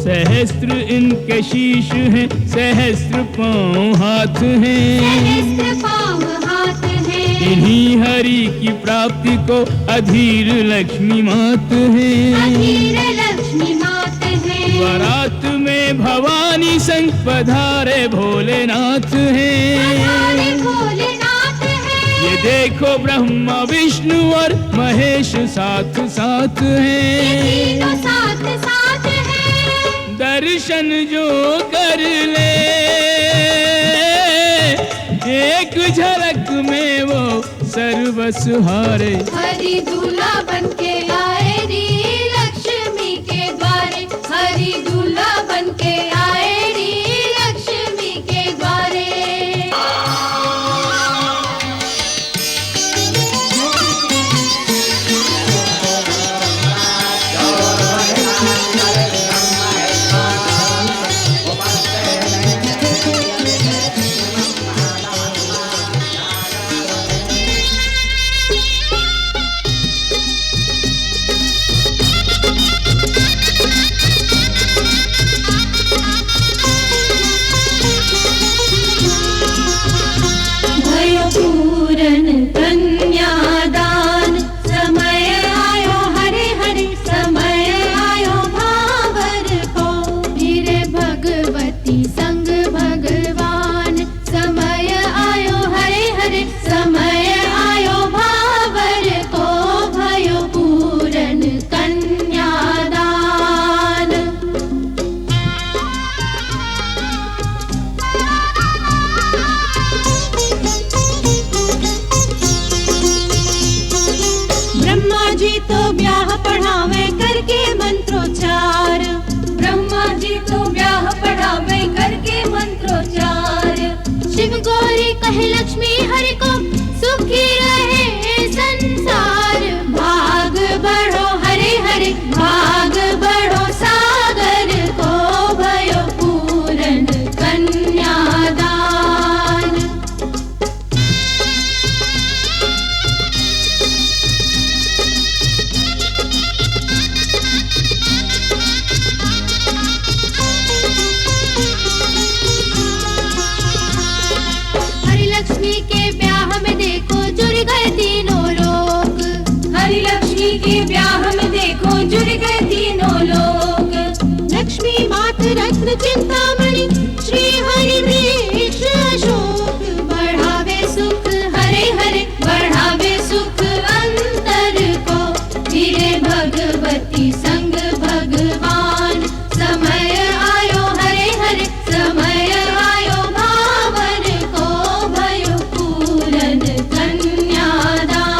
सहस्त्र इनके शीश हैं सहस्त्र पांव हाथ हैं सहस्त्र पाँव हाथ हैं इन्हीं हरि की प्राप्ति को अधीर लक्ष्मी मात है अधीर लक्ष्मी मात है बारात में भवानी संग पधारे भोलेनाथ हमारे हैं भोलेनाथ है ये देखो ब्रह्मा विष्णु और महेश साथ साथ ये हैं तीनों साथ साथ है दर्शन जो कर ले एक झलक में वो सर्वस हारे हरि दूल्हा बनके आए री लक्ष्मी के द्वारे हरि दूल्हा बनके आए री लक्ष्मी के द्वारे। भयो पूरन कन्यादान समय आयो हरे हरे समय आयो भावर को हीरे भगवती संग भगवान समय आयो हरे हरे समय आयो भावर को भयो पूरन कन्यादान। ब्रह्मा जी तो ब्याह पढ़ावे करके मंत्रोच्चार ब्रह्मा जी तो ब्याह पढ़ावे करके मंत्रोच्चार शिव गौरी कहे लक्ष्मी हरि को सुखी रहे संसार भाग बढ़ो हरे हरे भाग बढ़ो सागर को भयो पूरन कन्यादान। के ब्याह में देखो जुड़ गए तीनों लोग। लक्ष्मी मात रत्न चिंतामणि श्री हरि वृक्ष अशोक। बढ़ावे सुख हरे हरे बढ़ावे सुख अंतर को। फिरे भगवती संग भगवान समय आयो हरे हरे समय आयो भावन को भयो पूरन कन्यादान।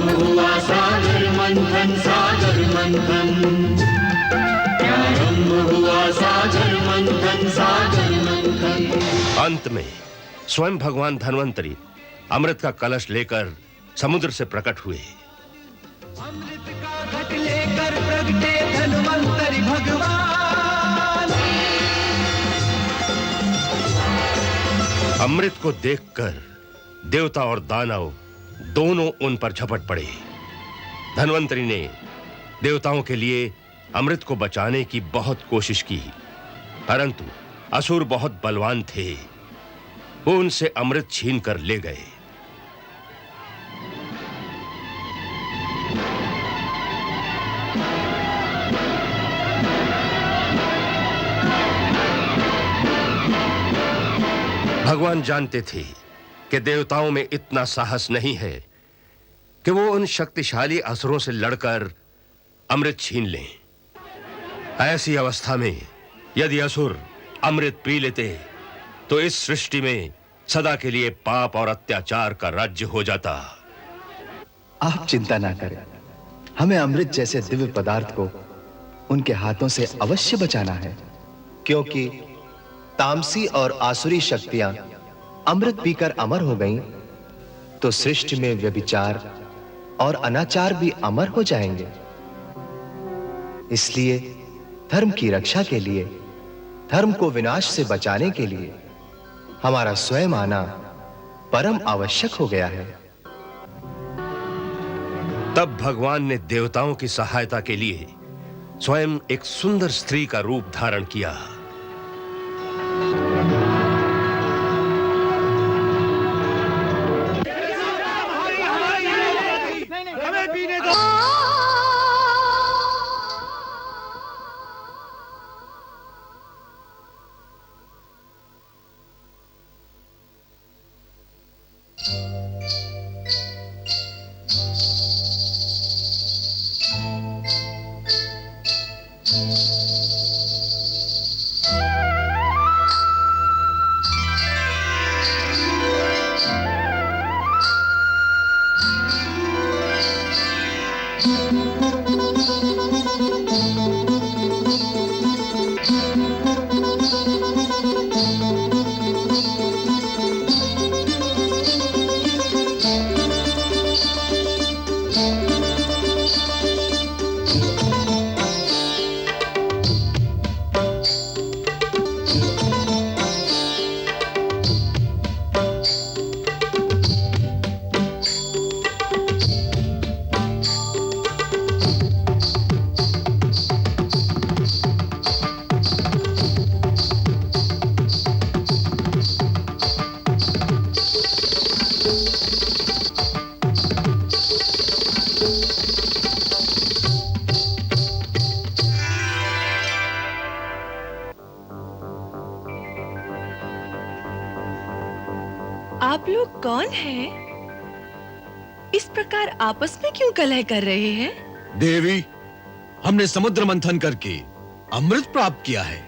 हुआ सागर मंथन सागर मंथन। प्रारंभ हुआ सागर मंथन सागर मंथन। अंत में स्वयं भगवान धन्वंतरी अमृत का कलश लेकर समुद्र से प्रकट हुए। अमृत का घट लेकर प्रगटे धन्वंतरि भगवान। अमृत को देखकर देवता और दानव दोनों उन पर झपट पड़े। धन्वंतरी ने देवताओं के लिए अमृत को बचाने की बहुत कोशिश की, परंतु असुर बहुत बलवान थे। वो उनसे अमृत छीन कर ले गए। भगवान जानते थे कि देवताओं में इतना साहस नहीं है कि वो उन शक्तिशाली असुरों से लड़कर अमृत छीन लें। ऐसी अवस्था में यदि असुर अमृत पी लेते तो इस सृष्टि में सदा के लिए पाप और अत्याचार का राज्य हो जाता। आप चिंता ना करें, हमें अमृत जैसे दिव्य पदार्थ को उनके हाथों से अवश्य बचाना है, क्योंकि तामसी और आसुरी शक्तियां अमृत पीकर अमर हो गईं, तो सृष्टि में व्यभिचार और अनाचार भी अमर हो जाएंगे। इसलिए धर्म की रक्षा के लिए, धर्म को विनाश से बचाने के लिए हमारा स्वयं आना परम आवश्यक हो गया है। तब भगवान ने देवताओं की सहायता के लिए स्वयं एक सुंदर स्त्री का रूप धारण किया। आप लोग कौन हैं? इस प्रकार आपस में क्यों कलह कर रहे हैं? देवी, हमने समुद्र मंथन करके अमृत प्राप्त किया है।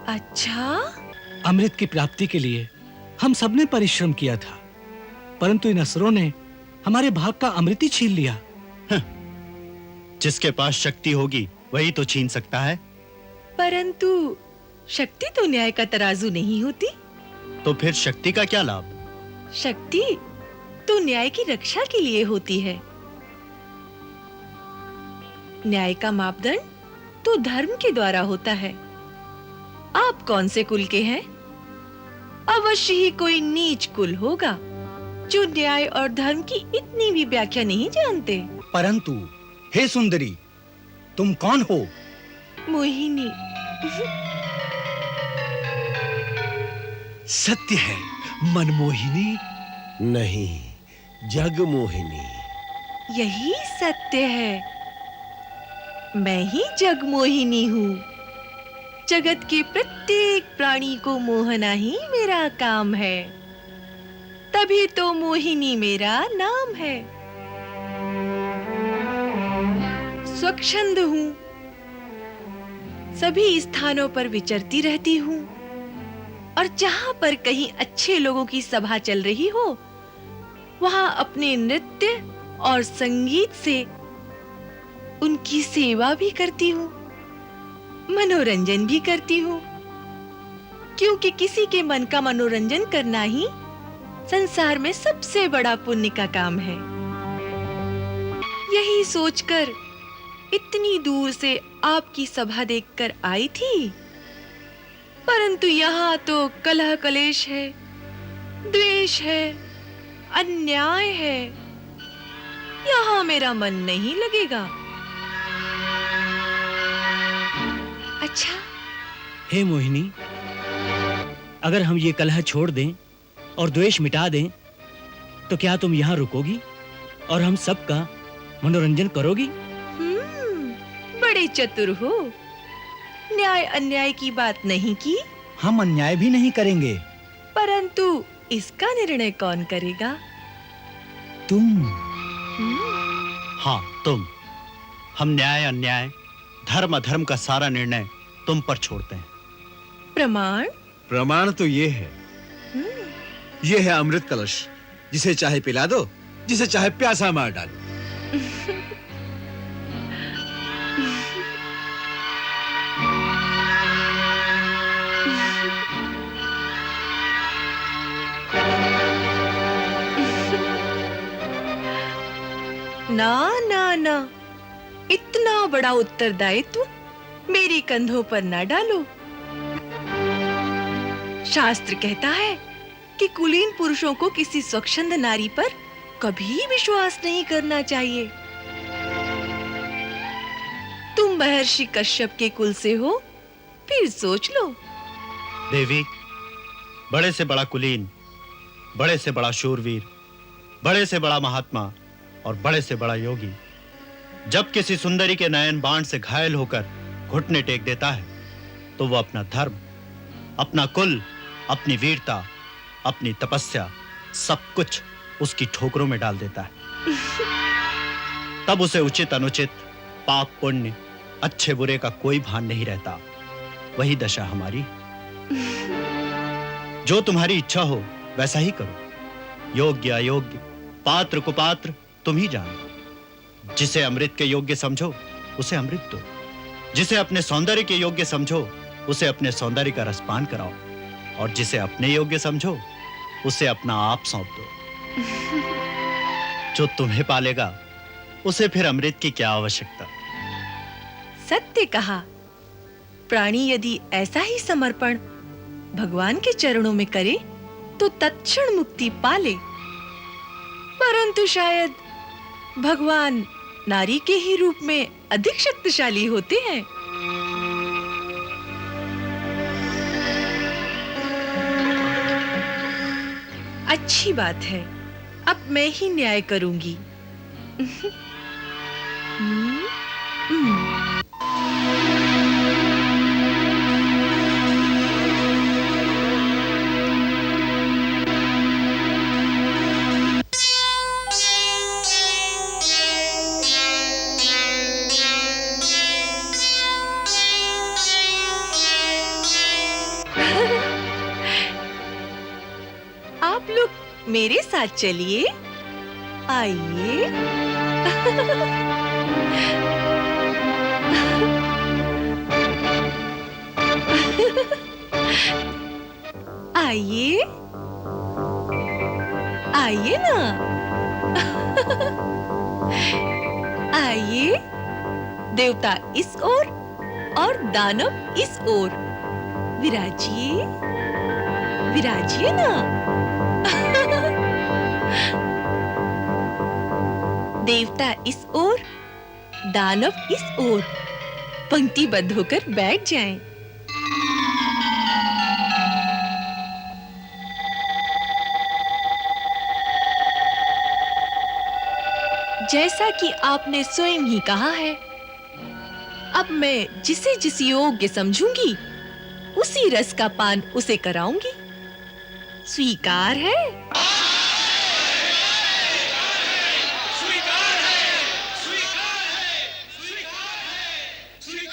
अच्छा, अमृत की प्राप्ति के लिए हम सबने परिश्रम किया था, परंतु इन असुरों ने हमारे भाग का अमृत ही छीन लिया। जिसके पास शक्ति होगी वही तो छीन सकता है। परंतु शक्ति तो न्याय का तराजू नहीं होती। तो फिर शक्ति का क्या लाभ? शक्ति तो न्याय की रक्षा के लिए होती है। न्याय का मापदंड तो धर्म के द्वारा होता है। आप कौन से कुल के हैं? अवश्य ही कोई नीच कुल होगा जो न्याय और धर्म की इतनी भी व्याख्या नहीं जानते। परंतु हे सुंदरी, तुम कौन हो? मोहिनी। सत्य है, मनमोहिनी नहीं, जगमोहिनी। यही सत्य है, मैं ही जगमोहिनी हूँ। जगत के प्रत्येक प्राणी को मोहना ही मेरा काम है, तभी तो मोहिनी मेरा नाम है। स्वच्छंद हूँ, सभी स्थानों पर विचरती रहती हूँ, और जहाँ पर कहीं अच्छे लोगों की सभा चल रही हो, वहाँ अपने नृत्य और संगीत से उनकी सेवा भी करती हूँ, मनोरंजन भी करती हूँ, क्योंकि किसी के मन का मनोरंजन करना ही संसार में सबसे बड़ा पुण्य का काम है। यही सोचकर इतनी दूर से आपकी सभा देखकर आई थी, परंतु यहाँ तो कलह कलेश है, द्वेष है, अन्याय है। यहाँ मेरा मन नहीं लगेगा। अच्छा, हे मोहिनी, अगर हम ये कलह छोड़ दें और द्वेष मिटा दें, तो क्या तुम यहाँ रुकोगी और हम सबका मनोरंजन करोगी? बड़े चतुर हो। न्याय अन्याय की बात नहीं की। हम अन्याय भी नहीं करेंगे। परंतु इसका निर्णय कौन करेगा? तुम। हाँ, तुम। हम न्याय अन्याय, धर्म अधर्म का सारा निर्णय तुम पर छोड़ते हैं। प्रमाण? प्रमाण तो ये है, ये है अमृत कलश, जिसे चाहे पिला दो, जिसे चाहे प्यासा मार डालो। ना ना ना, इतना बड़ा उत्तरदायित्व मेरे कंधों पर ना डालो। शास्त्र कहता है कि कुलीन पुरुषों को किसी स्वच्छंद नारी पर कभी विश्वास नहीं करना चाहिए। तुम महर्षि कश्यप के कुल से हो, फिर सोच लो। देवी, बड़े से बड़ा कुलीन, बड़े से बड़ा शूरवीर, बड़े से बड़ा महात्मा और बड़े से बड़ा योगी जब किसी सुंदरी के नयन बाण से घायल होकर घुटने टेक देता है, तो वो अपना धर्म, अपना कुल, अपनी वीरता, अपनी तपस्या, सब कुछ उसकी ठोकरों में डाल देता है। तब उसे उचित अनुचित, पाप पुण्य, अच्छे बुरे का कोई भान नहीं रहता। वही दशा हमारी। जो तुम्हारी इच्छा हो वैसा ही करो। योग्य अयोग्य, पात्र कुपात्र तुम ही जानो। जिसे अमृत के योग्य समझो उसे अमृत दो, जिसे अपने सौंदर्य के योग्य समझो उसे अपने सौंदर्य का रसपान कराओ, और जिसे अपने योग्य समझो उसे अपना आप सौंप दो। जो तुम्हें पालेगा उसे फिर अमृत की क्या आवश्यकता। सत्य कहा। प्राणी यदि ऐसा ही समर्पण भगवान के चरणों में करे तो तत्क्षण मुक्ति पाले, परंतु शायद भगवान नारी के ही रूप में अधिक शक्तिशाली होते हैं। अच्छी बात है, अब मैं ही न्याय करूंगी। आप लोग मेरे साथ चलिए, आइए। आइए, आइए ना। आइए, देवता इस ओर और दानव इस ओर विराजिए। विराजिए ना। देवता इस ओर, दानव इस ओर, पंक्तिबद्ध होकर बैठ जाएं। जैसा कि आपने स्वयं ही कहा है, अब मैं जिसे जिस योग्य समझूंगी उसी रस का पान उसे कराऊंगी। स्वीकार है?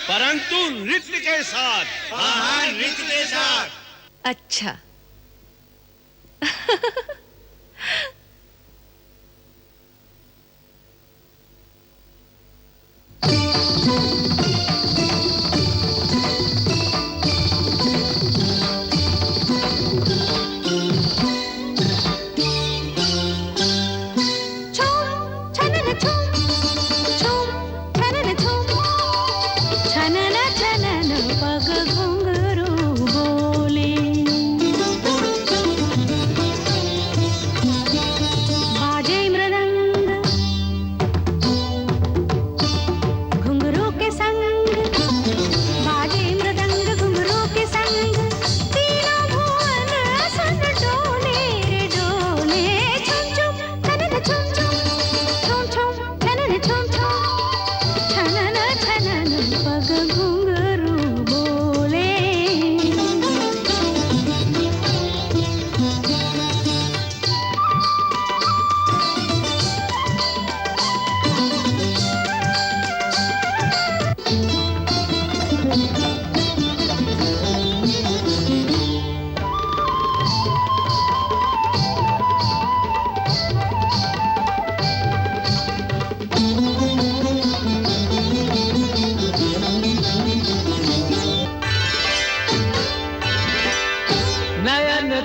परंतु नृत्य के साथ। हाँ, नृत्य के साथ। अच्छा।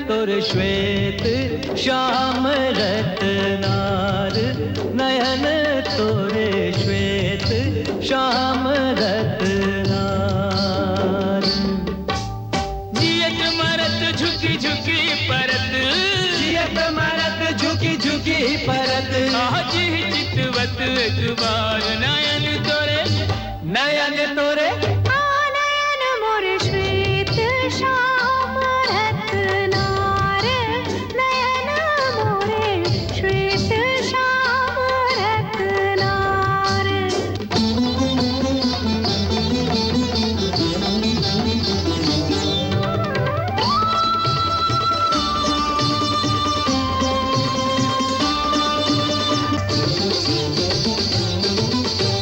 तोर श्वेत श्याम रत्नार, नयन तोरे श्वेत श्याम रत्नार। जियत मरत झुकी झुकी परत, जियत मरत झुकी झुकी परत। आज ही चितवत अखबार, नयन तोरे नयन तोरे। नयन मोरे श्वेत श्याम रत्नार, नयन मोरे श्वेत श्याम रत्नार।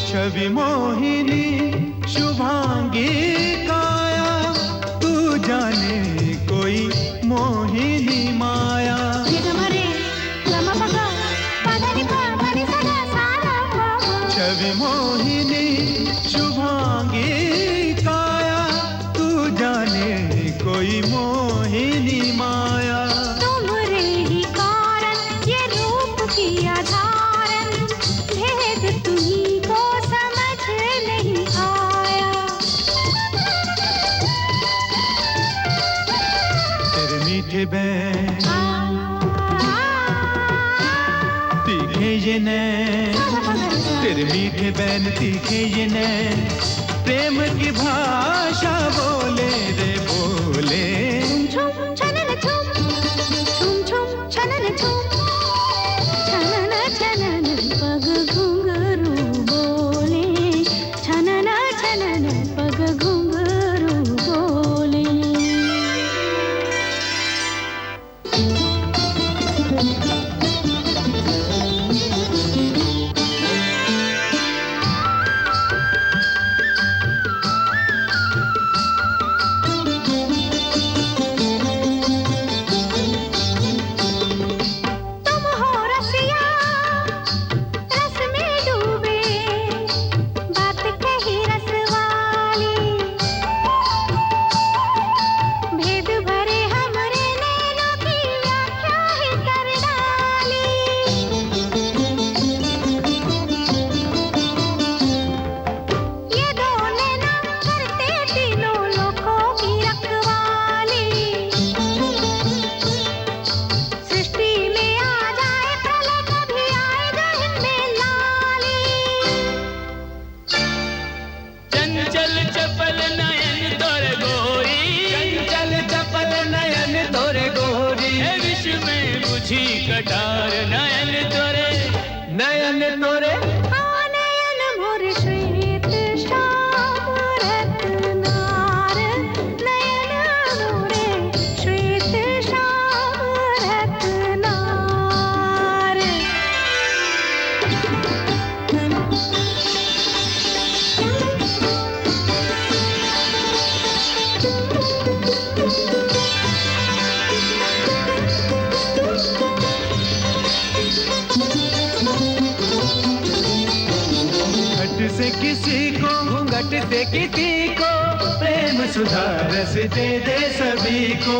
छवि मोहिनी शुभांगी काया, तू जाने कोई मोहिनी माया। छवि मोहिनी शुभांगी काया, तू जाने कोई मोहिनी माया। तुम्हारे ही कारण ये रूप किया धारण, भेद तुम्हीं को समझ नहीं आया। तेरे मीठे बैन तीखे ये नैन, तेरे मीठे बैन तीखे ये नैन, प्रेम की भाषा बोले रे बोले। छुम छनन छुम, छुम छुम छनन छुम, छनन छनन पग घुंघरू बोले, छनन छनन पग घुंघरू बोले। नयन तोरे नयन मोर श्वेत श्याम रत्नार नयन मोरे श्वेत श्याम रत्नार घट से किसी को घूंघट से किसी को प्रेम सुधा रस दे दे सभी को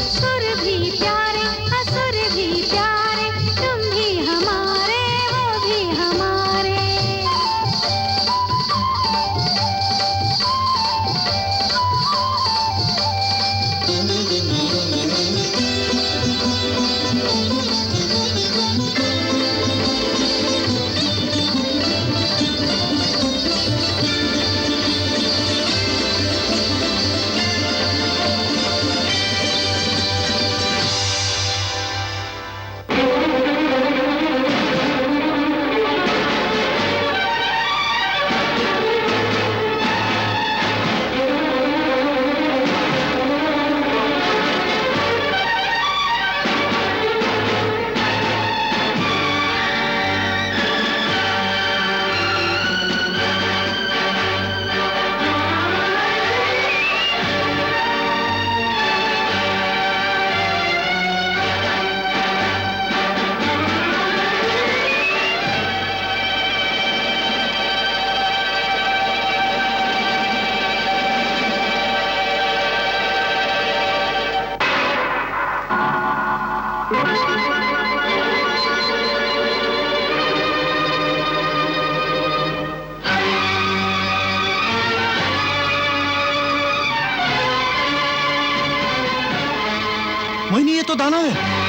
सुर भी प्यारे असुर भी प्यारे तुम भी हमारे वो भी हमारे मोहिनी, ये तो दानव है।